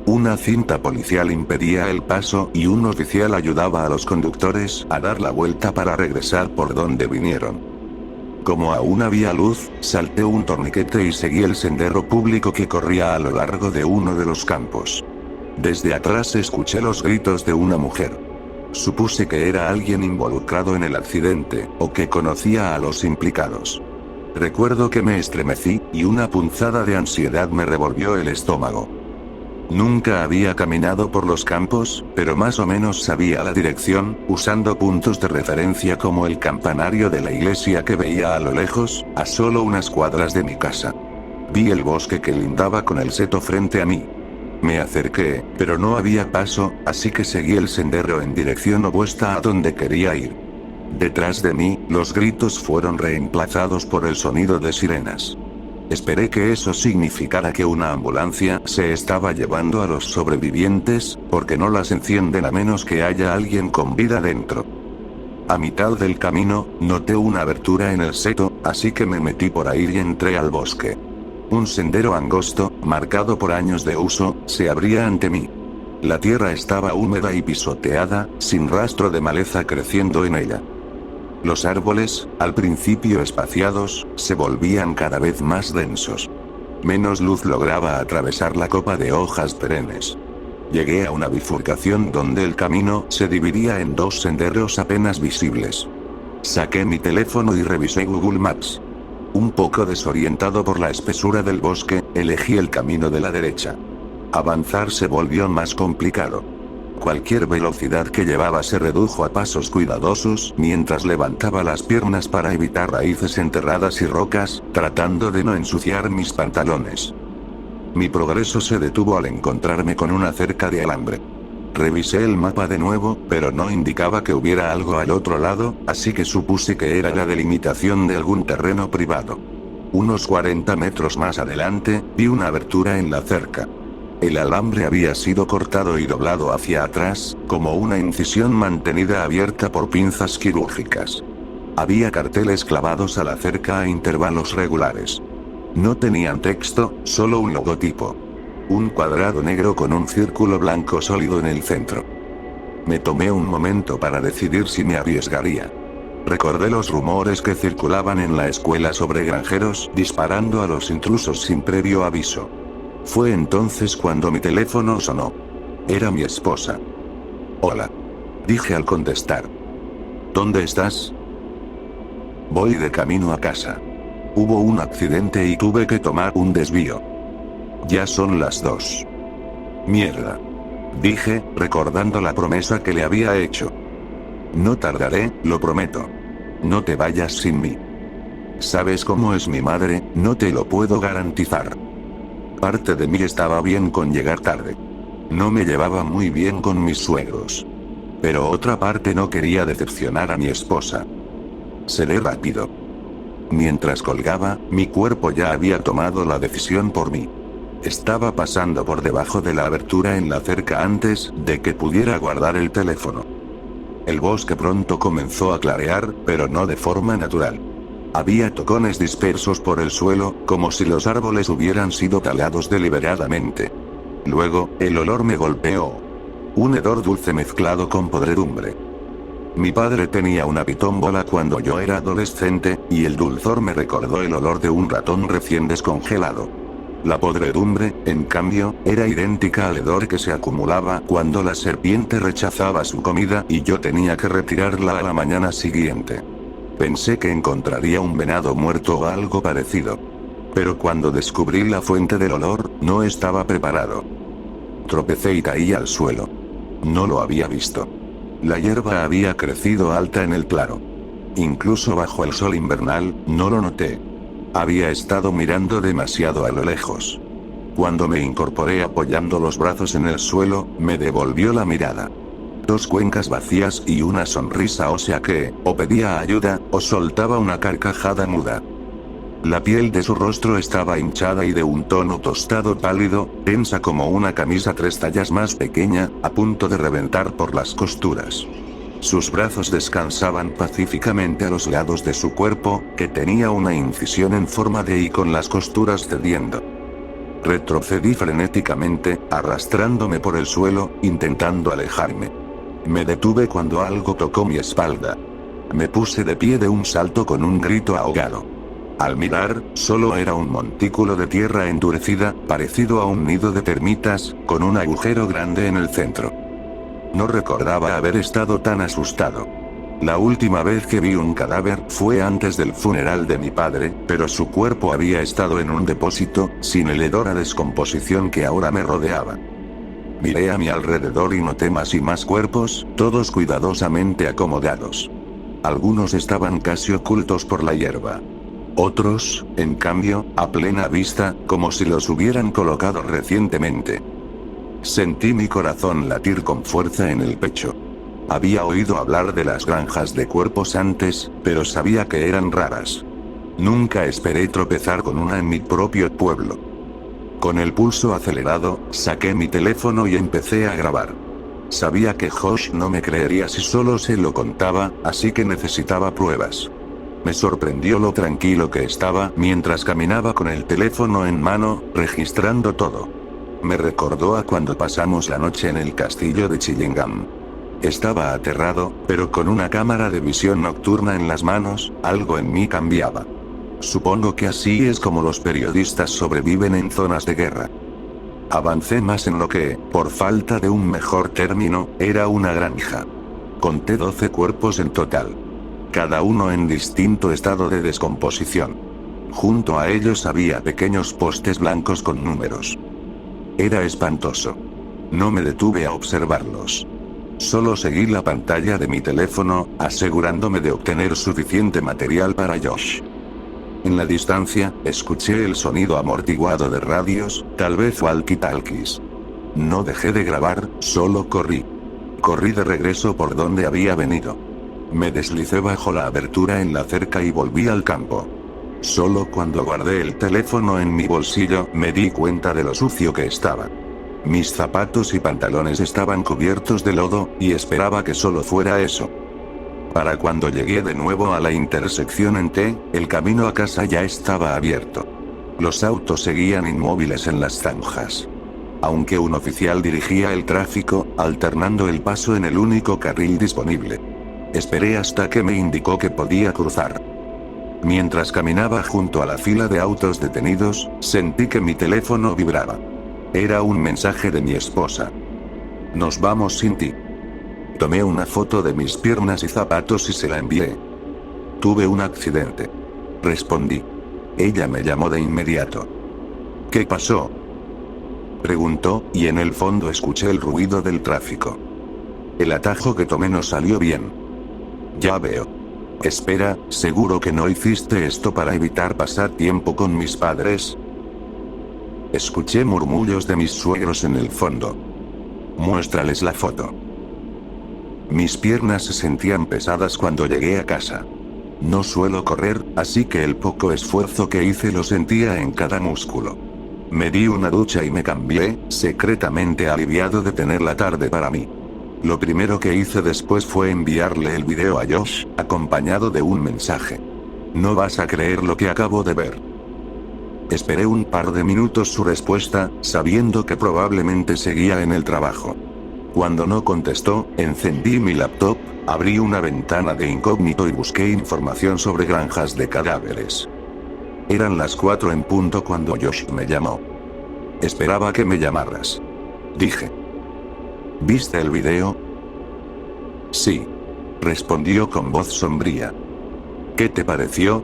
Una cinta policial impedía el paso y un oficial ayudaba a los conductores a dar la vuelta para regresar por donde vinieron. Como aún había luz, salté un torniquete y seguí el sendero público que corría a lo largo de uno de los campos. Desde atrás escuché los gritos de una mujer. Supuse que era alguien involucrado en el accidente, o que conocía a los implicados. Recuerdo que me estremecí, y una punzada de ansiedad me revolvió el estómago. Nunca había caminado por los campos, pero más o menos sabía la dirección, usando puntos de referencia como el campanario de la iglesia que veía a lo lejos, a solo unas cuadras de mi casa. Vi el bosque que lindaba con el seto frente a mí. Me acerqué, pero no había paso, así que seguí el sendero en dirección opuesta a donde quería ir. Detrás de mí, los gritos fueron reemplazados por el sonido de sirenas. Esperé que eso significara que una ambulancia se estaba llevando a los sobrevivientes, porque no las encienden a menos que haya alguien con vida dentro. A mitad del camino, noté una abertura en el seto, así que me metí por ahí y entré al bosque. Un sendero angosto, marcado por años de uso, se abría ante mí. La tierra estaba húmeda y pisoteada, sin rastro de maleza creciendo en ella. Los árboles, al principio espaciados, se volvían cada vez más densos. Menos luz lograba atravesar la copa de hojas perennes. Llegué a una bifurcación donde el camino se dividía en dos senderos apenas visibles. Saqué mi teléfono y revisé Google Maps. Un poco desorientado por la espesura del bosque, elegí el camino de la derecha. Avanzar se volvió más complicado. Cualquier velocidad que llevaba se redujo a pasos cuidadosos mientras levantaba las piernas para evitar raíces enterradas y rocas, tratando de no ensuciar mis pantalones. Mi progreso se detuvo al encontrarme con una cerca de alambre. Revisé el mapa de nuevo, pero no indicaba que hubiera algo al otro lado, así que supuse que era la delimitación de algún terreno privado. Unos 40 metros más adelante, vi una abertura en la cerca. El alambre había sido cortado y doblado hacia atrás, como una incisión mantenida abierta por pinzas quirúrgicas. Había carteles clavados a la cerca a intervalos regulares. No tenían texto, solo un logotipo. Un cuadrado negro con un círculo blanco sólido en el centro. Me tomé un momento para decidir si me arriesgaría. Recordé los rumores que circulaban en la escuela sobre granjeros disparando a los intrusos sin previo aviso. Fue entonces cuando mi teléfono sonó. Era mi esposa. Hola. Dije al contestar. ¿Dónde estás? Voy de camino a casa. Hubo un accidente y tuve que tomar un desvío. Ya son las 2. Mierda. Dije, recordando la promesa que le había hecho. No tardaré, lo prometo. No te vayas sin mí. ¿Sabes cómo es mi madre? No te lo puedo garantizar. Parte de mí estaba bien con llegar tarde. No me llevaba muy bien con mis suegros. Pero otra parte no quería decepcionar a mi esposa. Seré rápido. Mientras colgaba, mi cuerpo ya había tomado la decisión por mí. Estaba pasando por debajo de la abertura en la cerca antes de que pudiera guardar el teléfono. El bosque pronto comenzó a clarear, pero no de forma natural. Había tocones dispersos por el suelo, como si los árboles hubieran sido talados deliberadamente. Luego, el olor me golpeó. Un hedor dulce mezclado con podredumbre. Mi padre tenía una pitómbola cuando yo era adolescente, y el dulzor me recordó el olor de un ratón recién descongelado. La podredumbre, en cambio, era idéntica al hedor que se acumulaba cuando la serpiente rechazaba su comida y yo tenía que retirarla a la mañana siguiente. Pensé que encontraría un venado muerto o algo parecido. Pero cuando descubrí la fuente del olor, no estaba preparado. Tropecé y caí al suelo. No lo había visto. La hierba había crecido alta en el claro. Incluso bajo el sol invernal, no lo noté. Había estado mirando demasiado a lo lejos. Cuando me incorporé apoyando los brazos en el suelo, me devolvió la mirada. 2 cuencas vacías y una sonrisa ósea que, o pedía ayuda, o soltaba una carcajada muda. La piel de su rostro estaba hinchada y de un tono tostado pálido, tensa como una camisa 3 tallas más pequeña, a punto de reventar por las costuras. Sus brazos descansaban pacíficamente a los lados de su cuerpo, que tenía una incisión en forma de I con las costuras cediendo. Retrocedí frenéticamente, arrastrándome por el suelo, intentando alejarme. Me detuve cuando algo tocó mi espalda. Me puse de pie de un salto con un grito ahogado. Al mirar, solo era un montículo de tierra endurecida, parecido a un nido de termitas, con un agujero grande en el centro. No recordaba haber estado tan asustado. La última vez que vi un cadáver fue antes del funeral de mi padre, pero su cuerpo había estado en un depósito, sin el hedor a descomposición que ahora me rodeaba. Miré a mi alrededor y noté más y más cuerpos, todos cuidadosamente acomodados. Algunos estaban casi ocultos por la hierba. Otros, en cambio, a plena vista, como si los hubieran colocado recientemente. Sentí mi corazón latir con fuerza en el pecho. Había oído hablar de las granjas de cuerpos antes, pero sabía que eran raras. Nunca esperé tropezar con una en mi propio pueblo. Con el pulso acelerado, saqué mi teléfono y empecé a grabar. Sabía que Josh no me creería si solo se lo contaba, así que necesitaba pruebas. Me sorprendió lo tranquilo que estaba mientras caminaba con el teléfono en mano, registrando todo. Me recordó a cuando pasamos la noche en el castillo de Chillingham. Estaba aterrado, pero con una cámara de visión nocturna en las manos, algo en mí cambiaba. Supongo que así es como los periodistas sobreviven en zonas de guerra. Avancé más en lo que, por falta de un mejor término, era una granja. Conté 12 cuerpos en total. Cada uno en distinto estado de descomposición. Junto a ellos había pequeños postes blancos con números. Era espantoso. No me detuve a observarlos. Solo seguí la pantalla de mi teléfono, asegurándome de obtener suficiente material para Josh. En la distancia, escuché el sonido amortiguado de radios, tal vez walkie-talkies. No dejé de grabar, solo corrí. Corrí de regreso por donde había venido. Me deslicé bajo la abertura en la cerca y volví al campo. Solo cuando guardé el teléfono en mi bolsillo me di cuenta de lo sucio que estaba. Mis zapatos y pantalones estaban cubiertos de lodo, y esperaba que solo fuera eso. Para cuando llegué de nuevo a la intersección en T, el camino a casa ya estaba abierto. Los autos seguían inmóviles en las zanjas. Aunque un oficial dirigía el tráfico, alternando el paso en el único carril disponible. Esperé hasta que me indicó que podía cruzar. Mientras caminaba junto a la fila de autos detenidos, sentí que mi teléfono vibraba. Era un mensaje de mi esposa. Nos vamos sin ti. Tomé una foto de mis piernas y zapatos y se la envié. Tuve un accidente. Respondí. Ella me llamó de inmediato. ¿Qué pasó? Preguntó, y en el fondo escuché el ruido del tráfico. El atajo que tomé no salió bien. Ya veo. Espera, ¿seguro que no hiciste esto para evitar pasar tiempo con mis padres? Escuché murmullos de mis suegros en el fondo. Muéstrales la foto. Mis piernas se sentían pesadas cuando llegué a casa. No suelo correr, así que el poco esfuerzo que hice lo sentía en cada músculo. Me di una ducha y me cambié, secretamente aliviado de tener la tarde para mí. Lo primero que hice después fue enviarle el video a Josh, acompañado de un mensaje. No vas a creer lo que acabo de ver. Esperé un par de minutos su respuesta, sabiendo que probablemente seguía en el trabajo. Cuando no contestó, encendí mi laptop, abrí una ventana de incógnito y busqué información sobre granjas de cadáveres. Eran las 4 en punto cuando Josh me llamó. Esperaba que me llamaras. Dije. ¿Viste el video? Sí. Respondió con voz sombría. ¿Qué te pareció?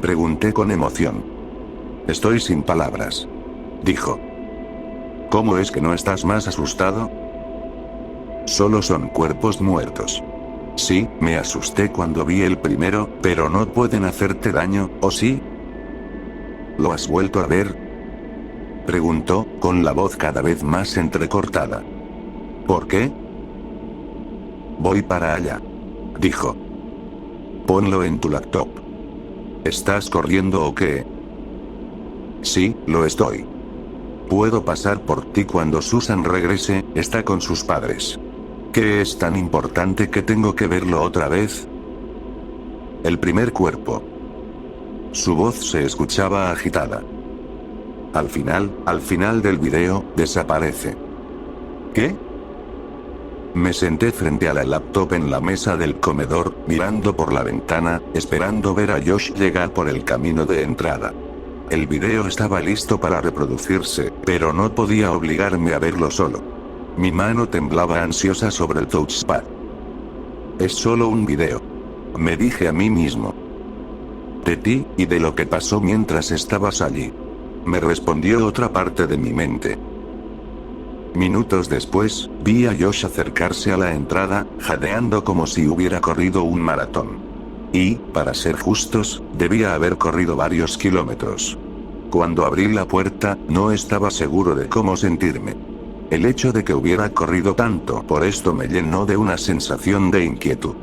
Pregunté con emoción. Estoy sin palabras. Dijo. ¿Cómo es que no estás más asustado? Solo son cuerpos muertos. Sí, me asusté cuando vi el primero, pero no pueden hacerte daño, ¿o sí? ¿Lo has vuelto a ver? Preguntó, con la voz cada vez más entrecortada. ¿Por qué? Voy para allá. Dijo. Ponlo en tu laptop. ¿Estás corriendo o qué? Sí, lo estoy. Puedo pasar por ti cuando Susan regrese, está con sus padres. ¿Qué es tan importante que tengo que verlo otra vez? El primer cuerpo. Su voz se escuchaba agitada. Al final del video, desaparece. ¿Qué? Me senté frente a la laptop en la mesa del comedor, mirando por la ventana, esperando ver a Josh llegar por el camino de entrada. El video estaba listo para reproducirse, pero no podía obligarme a verlo solo. Mi mano temblaba ansiosa sobre el touchpad. Es solo un video. Me dije a mí mismo. De ti, y de lo que pasó mientras estabas allí. Me respondió otra parte de mi mente. Minutos después, vi a Josh acercarse a la entrada, jadeando como si hubiera corrido un maratón. Y, para ser justos, debía haber corrido varios kilómetros. Cuando abrí la puerta, no estaba seguro de cómo sentirme. El hecho de que hubiera corrido tanto por esto me llenó de una sensación de inquietud.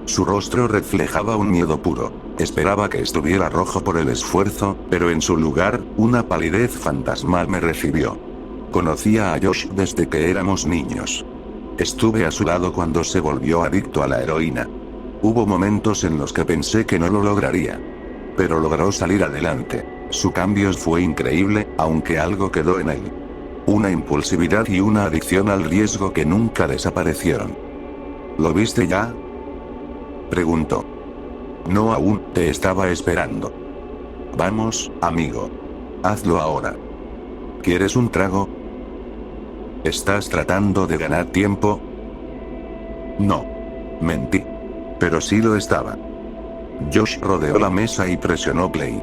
Su rostro reflejaba un miedo puro. Esperaba que estuviera rojo por el esfuerzo, pero en su lugar, una palidez fantasmal me recibió. Conocía a Josh desde que éramos niños. Estuve a su lado cuando se volvió adicto a la heroína. Hubo momentos en los que pensé que no lo lograría. Pero logró salir adelante. Su cambio fue increíble, aunque algo quedó en él. Una impulsividad y una adicción al riesgo que nunca desaparecieron. ¿Lo viste ya? Preguntó. No aún, te estaba esperando. Vamos, amigo. Hazlo ahora. ¿Quieres un trago? ¿Estás tratando de ganar tiempo? No. Mentí. Pero sí lo estaba. Josh rodeó la mesa y presionó play.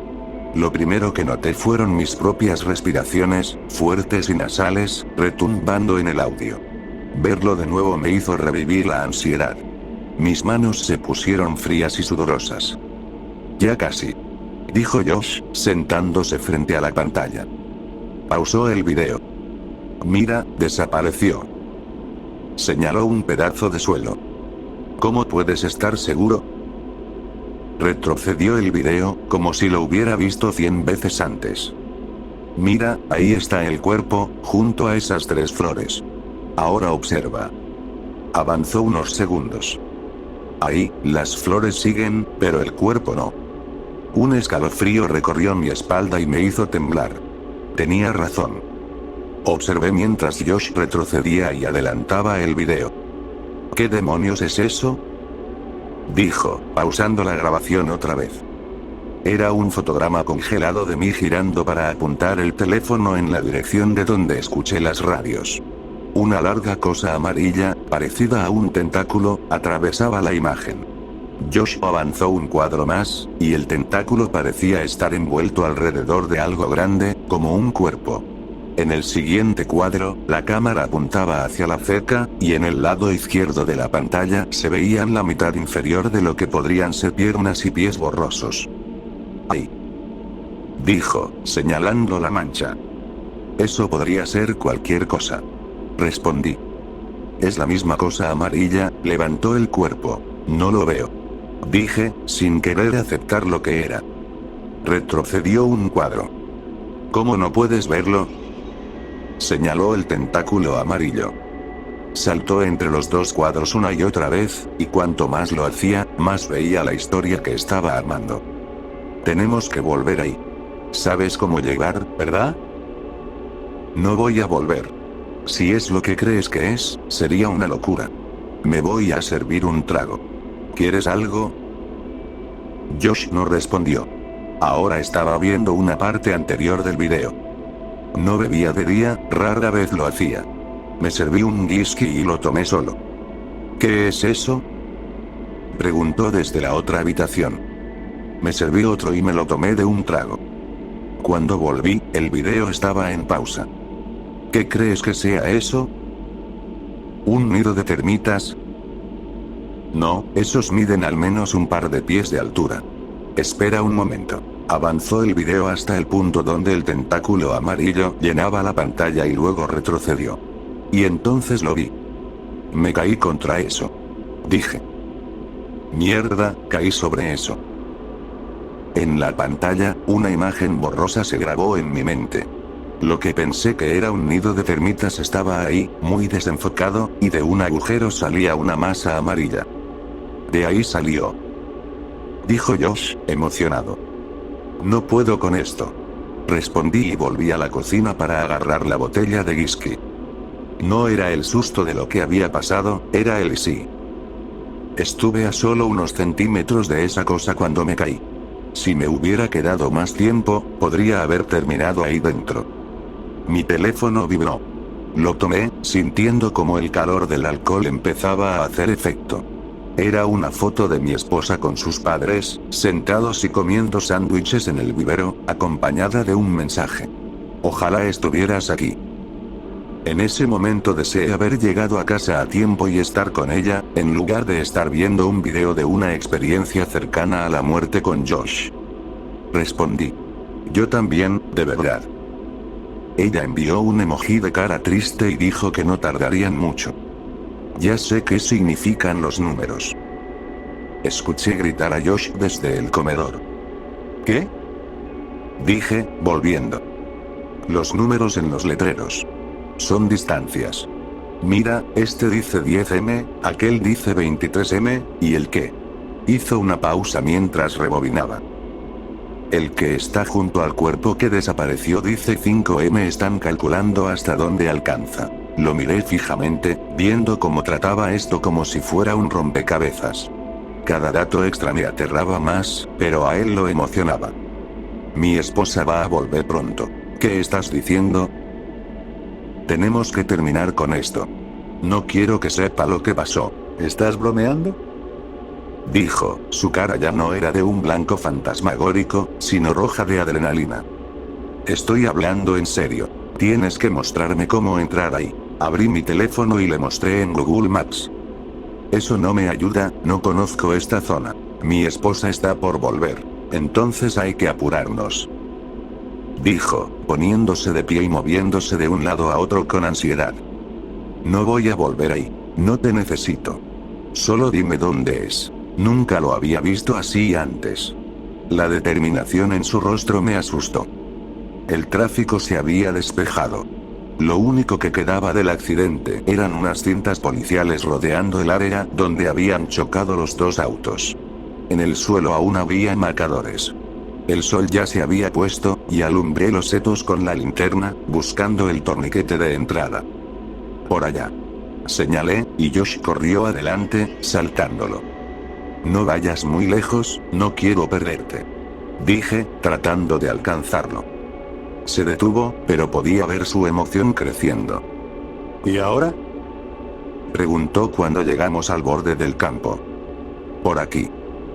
Lo primero que noté fueron mis propias respiraciones, fuertes y nasales, retumbando en el audio. Verlo de nuevo me hizo revivir la ansiedad. Mis manos se pusieron frías y sudorosas. Ya casi. Dijo Josh, sentándose frente a la pantalla. Pausó el video. Mira, desapareció. Señaló un pedazo de suelo. ¿Cómo puedes estar seguro? Retrocedió el video, como si lo hubiera visto 100 veces antes. Mira, ahí está el cuerpo, junto a esas 3 flores. Ahora observa. Avanzó unos segundos. Ahí, las flores siguen, pero el cuerpo no. Un escalofrío recorrió mi espalda y me hizo temblar. Tenía razón. Observé mientras Josh retrocedía y adelantaba el video. ¿Qué demonios es eso? Dijo, pausando la grabación otra vez. Era un fotograma congelado de mí girando para apuntar el teléfono en la dirección de donde escuché las radios. Una larga cosa amarilla, parecida a un tentáculo, atravesaba la imagen. Josh avanzó un cuadro más, y el tentáculo parecía estar envuelto alrededor de algo grande, como un cuerpo. En el siguiente cuadro, la cámara apuntaba hacia la cerca, y en el lado izquierdo de la pantalla se veían la mitad inferior de lo que podrían ser piernas y pies borrosos. ¡Ay! Dijo, señalando la mancha. Eso podría ser cualquier cosa. Respondí. Es la misma cosa amarilla, levantó el cuerpo. No lo veo. Dije, sin querer aceptar lo que era. Retrocedió un cuadro. ¿Cómo no puedes verlo? Señaló el tentáculo amarillo. Saltó entre los dos cuadros una y otra vez, y cuanto más lo hacía, más veía la historia que estaba armando. Tenemos que volver ahí. ¿Sabes cómo llegar, verdad? No voy a volver. Si es lo que crees que es, sería una locura. Me voy a servir un trago. ¿Quieres algo? Josh no respondió. Ahora estaba viendo una parte anterior del video. No bebía de día, rara vez lo hacía. Me serví un whisky y lo tomé solo. ¿Qué es eso? Preguntó desde la otra habitación. Me serví otro y me lo tomé de un trago. Cuando volví, el video estaba en pausa. ¿Qué crees que sea eso? ¿Un nido de termitas? No, esos miden al menos un par de pies de altura. Espera un momento. Avanzó el video hasta el punto donde el tentáculo amarillo llenaba la pantalla y luego retrocedió. Y entonces lo vi. Me caí contra eso. Dije. Mierda, caí sobre eso. En la pantalla, una imagen borrosa se grabó en mi mente. Lo que pensé que era un nido de termitas estaba ahí, muy desenfocado, y de un agujero salía una masa amarilla. De ahí salió. Dijo Josh, emocionado. No puedo con esto. Respondí y volví a la cocina para agarrar la botella de whisky. No era el susto de lo que había pasado, era el sí. Estuve a solo unos centímetros de esa cosa cuando me caí. Si me hubiera quedado más tiempo, podría haber terminado ahí dentro. Mi teléfono vibró. Lo tomé, sintiendo como el calor del alcohol empezaba a hacer efecto. Era una foto de mi esposa con sus padres, sentados y comiendo sándwiches en el vivero, acompañada de un mensaje. Ojalá estuvieras aquí. En ese momento deseé haber llegado a casa a tiempo y estar con ella, en lugar de estar viendo un video de una experiencia cercana a la muerte con Josh. Respondí. Yo también, de verdad. Ella envió un emoji de cara triste y dijo que no tardarían mucho. Ya sé qué significan los números. Escuché gritar a Josh desde el comedor. ¿Qué? Dije, volviendo. Los números en los letreros. Son distancias. Mira, este dice 10M, aquel dice 23M, ¿y el qué? Hizo una pausa mientras rebobinaba. El que está junto al cuerpo que desapareció dice 5M. Están calculando hasta dónde alcanza. Lo miré fijamente, viendo cómo trataba esto como si fuera un rompecabezas. Cada dato extra me aterraba más, pero a él lo emocionaba. Mi esposa va a volver pronto. ¿Qué estás diciendo? Tenemos que terminar con esto. No quiero que sepa lo que pasó. ¿Estás bromeando? Dijo, su cara ya no era de un blanco fantasmagórico, sino roja de adrenalina. Estoy hablando en serio. Tienes que mostrarme cómo entrar ahí. Abrí mi teléfono y le mostré en Google Maps. Eso no me ayuda, no conozco esta zona. Mi esposa está por volver. Entonces hay que apurarnos. Dijo, poniéndose de pie y moviéndose de un lado a otro con ansiedad. No voy a volver ahí. No te necesito. Solo dime dónde es. Nunca lo había visto así antes. La determinación en su rostro me asustó. El tráfico se había despejado. Lo único que quedaba del accidente eran unas cintas policiales rodeando el área donde habían chocado los dos autos. En el suelo aún había marcadores. El sol ya se había puesto, y alumbré los setos con la linterna, buscando el torniquete de entrada. Por allá. Señalé, y Josh corrió adelante, saltándolo. No vayas muy lejos, no quiero perderte. Dije, tratando de alcanzarlo. Se detuvo, pero podía ver su emoción creciendo. ¿Y ahora? Preguntó cuando llegamos al borde del campo. Por aquí.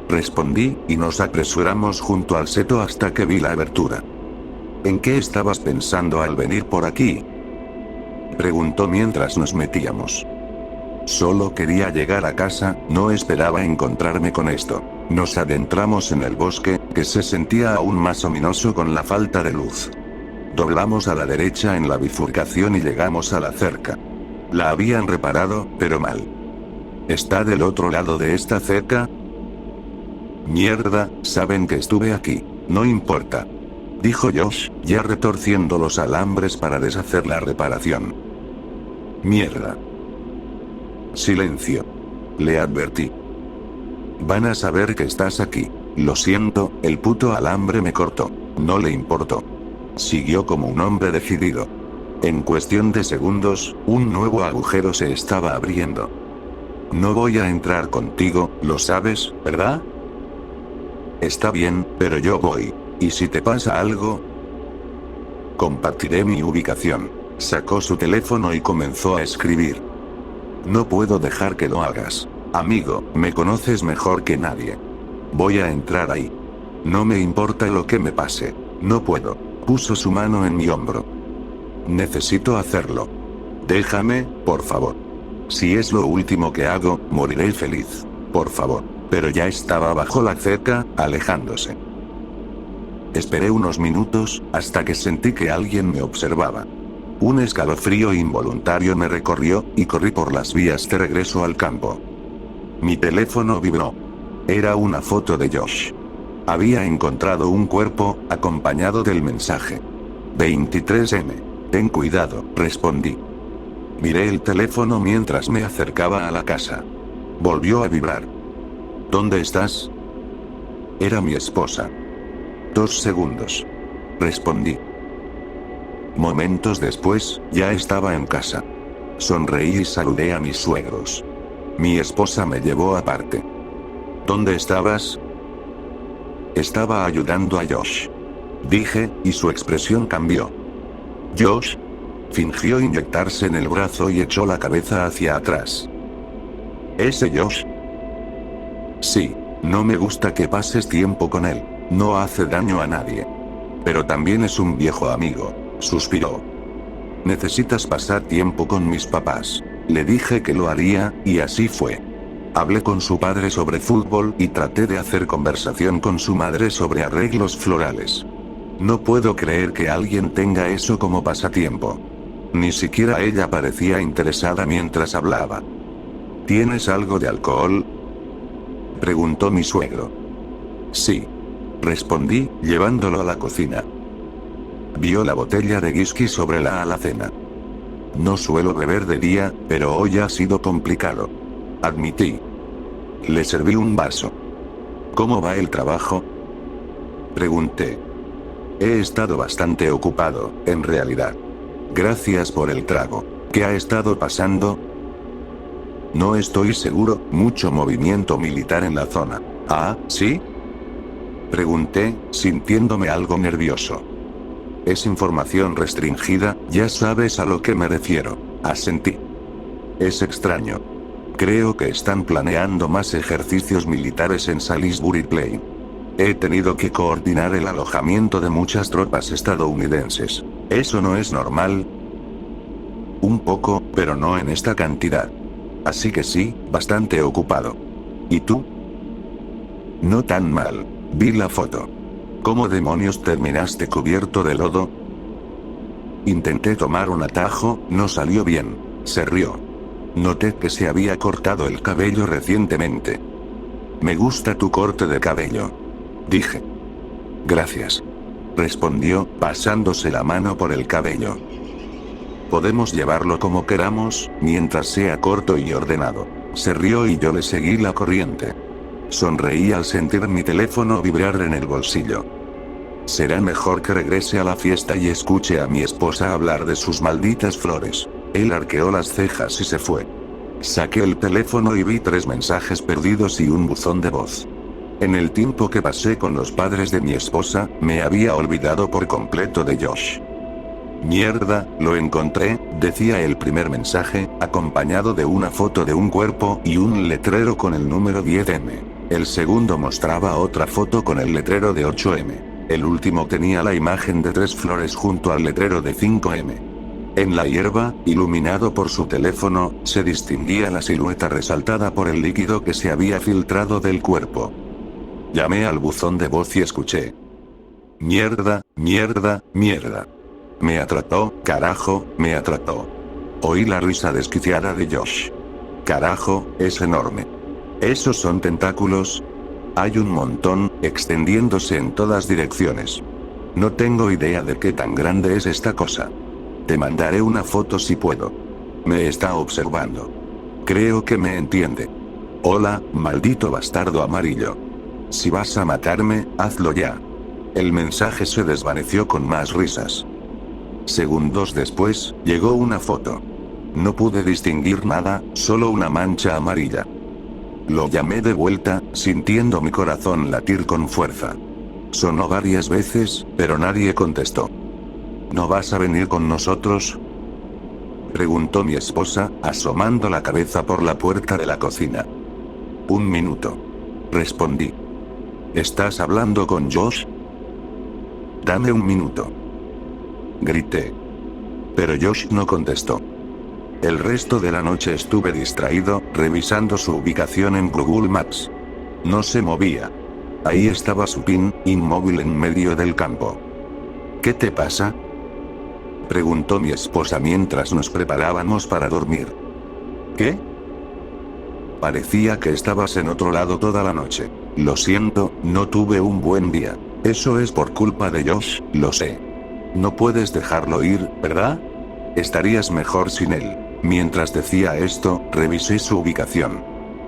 Respondí, y nos apresuramos junto al seto hasta que vi la abertura. ¿En qué estabas pensando al venir por aquí? Preguntó mientras nos metíamos. Solo quería llegar a casa, no esperaba encontrarme con esto. Nos adentramos en el bosque, que se sentía aún más ominoso con la falta de luz. Doblamos a la derecha en la bifurcación y llegamos a la cerca. La habían reparado, pero mal. ¿Está del otro lado de esta cerca? Mierda, saben que estuve aquí. No importa. Dijo Josh, ya retorciendo los alambres para deshacer la reparación. Mierda. Silencio. Le advertí. Van a saber que estás aquí. Lo siento, el puto alambre me cortó. No le importó. Siguió como un hombre decidido. En cuestión de segundos, un nuevo agujero se estaba abriendo. No voy a entrar contigo, lo sabes, ¿verdad? Está bien, pero yo voy. ¿Y si te pasa algo? Compartiré mi ubicación. Sacó su teléfono y comenzó a escribir. No puedo dejar que lo hagas. Amigo, me conoces mejor que nadie. Voy a entrar ahí. No me importa lo que me pase. No puedo. Puso su mano en mi hombro. Necesito hacerlo. Déjame, por favor. Si es lo último que hago, moriré feliz. Por favor. Pero ya estaba bajo la cerca, alejándose. Esperé unos minutos, hasta que sentí que alguien me observaba. Un escalofrío involuntario me recorrió, y corrí por las vías de regreso al campo. Mi teléfono vibró. Era una foto de Josh. Había encontrado un cuerpo, acompañado del mensaje. 23M. Ten cuidado, respondí. Miré el teléfono mientras me acercaba a la casa. Volvió a vibrar. ¿Dónde estás? Era mi esposa. 2 segundos. Respondí. Momentos después, ya estaba en casa. Sonreí y saludé a mis suegros. Mi esposa me llevó aparte. ¿Dónde estabas? Estaba ayudando a Josh. Dije, y su expresión cambió. ¿Josh? Fingió inyectarse en el brazo y echó la cabeza hacia atrás. ¿Ese Josh? Sí, no me gusta que pases tiempo con él. No hace daño a nadie. Pero también es un viejo amigo, suspiró. Necesitas pasar tiempo con mis papás. Le dije que lo haría, y así fue. Hablé con su padre sobre fútbol y traté de hacer conversación con su madre sobre arreglos florales. No puedo creer que alguien tenga eso como pasatiempo. Ni siquiera ella parecía interesada mientras hablaba. ¿Tienes algo de alcohol?, preguntó mi suegro. Sí, respondí, llevándolo a la cocina. Vio la botella de whisky sobre la alacena. No suelo beber de día, pero hoy ha sido complicado. Admití. Le serví un vaso. ¿Cómo va el trabajo?, pregunté. He estado bastante ocupado, en realidad. Gracias por el trago. ¿Qué ha estado pasando? No estoy seguro, mucho movimiento militar en la zona. ¿Ah, sí?, pregunté, sintiéndome algo nervioso. Es información restringida, ya sabes a lo que me refiero, asentí. Es extraño. Creo que están planeando más ejercicios militares en Salisbury Plain. He tenido que coordinar el alojamiento de muchas tropas estadounidenses. ¿Eso no es normal? Un poco, pero no en esta cantidad. Así que sí, bastante ocupado. ¿Y tú? No tan mal. Vi la foto. ¿Cómo demonios terminaste cubierto de lodo? Intenté tomar un atajo, no salió bien. Se rió. Noté que se había cortado el cabello recientemente. Me gusta tu corte de cabello, dije. Gracias, respondió, pasándose la mano por el cabello. Podemos llevarlo como queramos, mientras sea corto y ordenado. Se rió y yo le seguí la corriente. Sonreí al sentir mi teléfono vibrar en el bolsillo. Será mejor que regrese a la fiesta y escuche a mi esposa hablar de sus malditas flores. Él arqueó las cejas y se fue. Saqué el teléfono y vi 3 mensajes perdidos y un buzón de voz. En el tiempo que pasé con los padres de mi esposa, me había olvidado por completo de Josh. Mierda, lo encontré, decía el primer mensaje, acompañado de una foto de un cuerpo y un letrero con el número 10M. El segundo mostraba otra foto con el letrero de 8M. El último tenía la imagen de 3 flores junto al letrero de 5M. En la hierba, iluminado por su teléfono, se distinguía la silueta resaltada por el líquido que se había filtrado del cuerpo. Llamé al buzón de voz y escuché. Mierda, mierda, mierda. Me atrapó, carajo, me atrapó. Oí la risa desquiciada de Josh. Carajo, es enorme. ¿Esos son tentáculos? Hay un montón, extendiéndose en todas direcciones. No tengo idea de qué tan grande es esta cosa. Te mandaré una foto si puedo. Me está observando. Creo que me entiende. Hola, maldito bastardo amarillo. Si vas a matarme, hazlo ya. El mensaje se desvaneció con más risas. Segundos después, llegó una foto. No pude distinguir nada, solo una mancha amarilla. Lo llamé de vuelta, sintiendo mi corazón latir con fuerza. Sonó varias veces, pero nadie contestó. ¿No vas a venir con nosotros?, preguntó mi esposa, asomando la cabeza por la puerta de la cocina. Un minuto. Respondí. ¿Estás hablando con Josh? Dame un minuto. Grité. Pero Josh no contestó. El resto de la noche estuve distraído, revisando su ubicación en Google Maps. No se movía. Ahí estaba su pin, inmóvil en medio del campo. ¿Qué te pasa?, preguntó mi esposa mientras nos preparábamos para dormir. ¿Qué? Parecía que estabas en otro lado toda la noche. Lo siento, no tuve un buen día. Eso es por culpa de Josh, lo sé. No puedes dejarlo ir, ¿verdad? Estarías mejor sin él. Mientras decía esto, revisé su ubicación.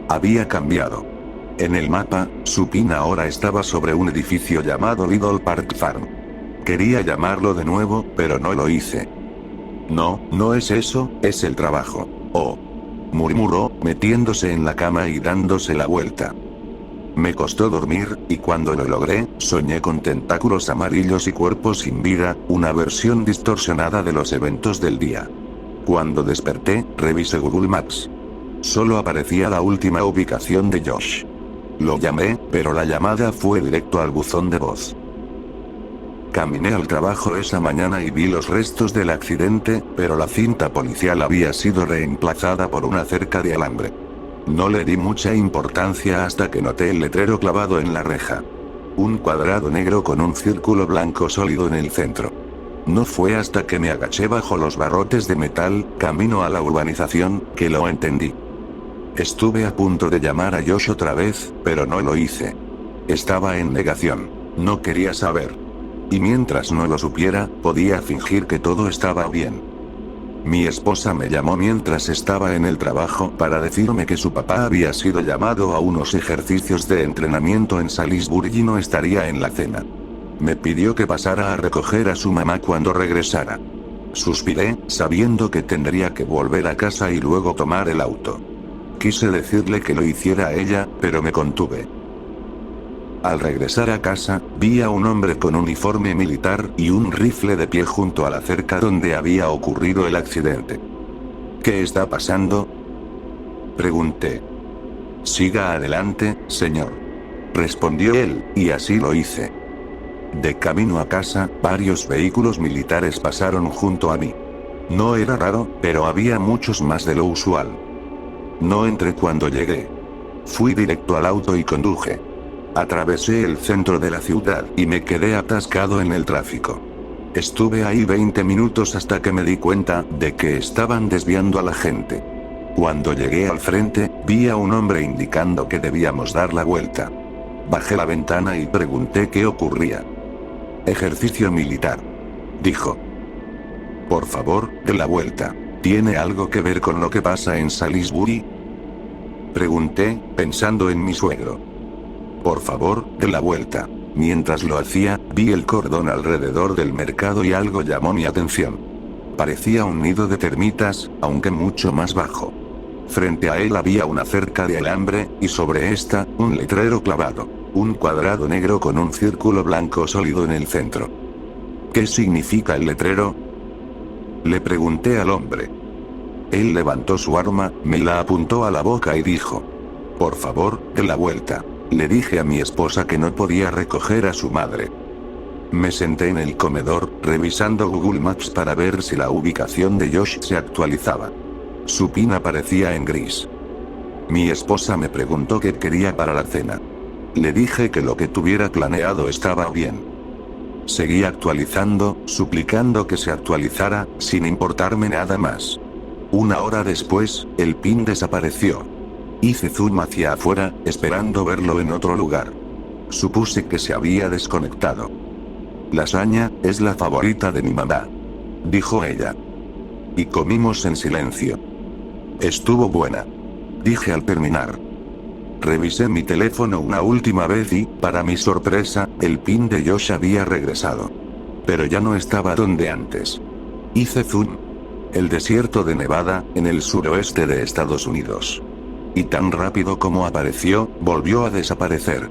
Había cambiado. En el mapa, su pin ahora estaba sobre un edificio llamado Little Park Farm. Quería llamarlo de nuevo, pero no lo hice. No, no es eso, es el trabajo. Oh, murmuró, metiéndose en la cama y dándose la vuelta. Me costó dormir, y cuando lo logré, soñé con tentáculos amarillos y cuerpos sin vida, una versión distorsionada de los eventos del día. Cuando desperté, revisé Google Maps. Solo aparecía la última ubicación de Josh. Lo llamé, pero la llamada fue directo al buzón de voz. Caminé al trabajo esa mañana y vi los restos del accidente, pero la cinta policial había sido reemplazada por una cerca de alambre. No le di mucha importancia hasta que noté el letrero clavado en la reja. Un cuadrado negro con un círculo blanco sólido en el centro. No fue hasta que me agaché bajo los barrotes de metal, camino a la urbanización, que lo entendí. Estuve a punto de llamar a Josh otra vez, pero no lo hice. Estaba en negación. No quería saber. Y mientras no lo supiera, podía fingir que todo estaba bien. Mi esposa me llamó mientras estaba en el trabajo para decirme que su papá había sido llamado a unos ejercicios de entrenamiento en Salisbury y no estaría en la cena. Me pidió que pasara a recoger a su mamá cuando regresara. Suspiré, sabiendo que tendría que volver a casa y luego tomar el auto. Quise decirle que lo hiciera ella, pero me contuve. Al regresar a casa, vi a un hombre con uniforme militar y un rifle de pie junto a la cerca donde había ocurrido el accidente. ¿Qué está pasando?, pregunté. Siga adelante, señor, respondió él, y así lo hice. De camino a casa, varios vehículos militares pasaron junto a mí. No era raro, pero había muchos más de lo usual. No entré cuando llegué. Fui directo al auto y conduje. Atravesé el centro de la ciudad y me quedé atascado en el tráfico. Estuve ahí 20 minutos hasta que me di cuenta de que estaban desviando a la gente. Cuando llegué al frente, vi a un hombre indicando que debíamos dar la vuelta. Bajé la ventana y pregunté qué ocurría. Ejercicio militar, dijo. Por favor, dé la vuelta. ¿Tiene algo que ver con lo que pasa en Salisbury?, pregunté, pensando en mi suegro. Por favor, dé la vuelta. Mientras lo hacía, vi el cordón alrededor del mercado y algo llamó mi atención. Parecía un nido de termitas, aunque mucho más bajo. Frente a él había una cerca de alambre, y sobre esta, un letrero clavado. Un cuadrado negro con un círculo blanco sólido en el centro. ¿Qué significa el letrero?, le pregunté al hombre. Él levantó su arma, me la apuntó a la boca y dijo: por favor, dé la vuelta. Le dije a mi esposa que no podía recoger a su madre. Me senté en el comedor, revisando Google Maps para ver si la ubicación de Josh se actualizaba. Su pin aparecía en gris. Mi esposa me preguntó qué quería para la cena. Le dije que lo que tuviera planeado estaba bien. Seguí actualizando, suplicando que se actualizara, sin importarme nada más. Una hora después, el pin desapareció. Hice zoom hacia afuera, esperando verlo en otro lugar. Supuse que se había desconectado. Lasaña, es la favorita de mi mamá, dijo ella. Y comimos en silencio. Estuvo buena, dije al terminar. Revisé mi teléfono una última vez y, para mi sorpresa, el pin de Josh había regresado. Pero ya no estaba donde antes. Hice zoom. El desierto de Nevada, en el suroeste de Estados Unidos. Y tan rápido como apareció, volvió a desaparecer.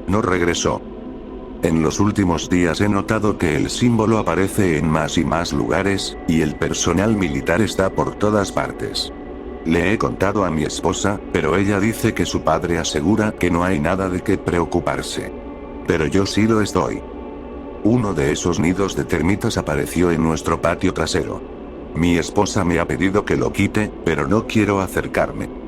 No regresó. En los últimos días he notado que el símbolo aparece en más y más lugares, y el personal militar está por todas partes. Le he contado a mi esposa, pero ella dice que su padre asegura que no hay nada de qué preocuparse. Pero yo sí lo estoy. Uno de esos nidos de termitas apareció en nuestro patio trasero. Mi esposa me ha pedido que lo quite, pero no quiero acercarme.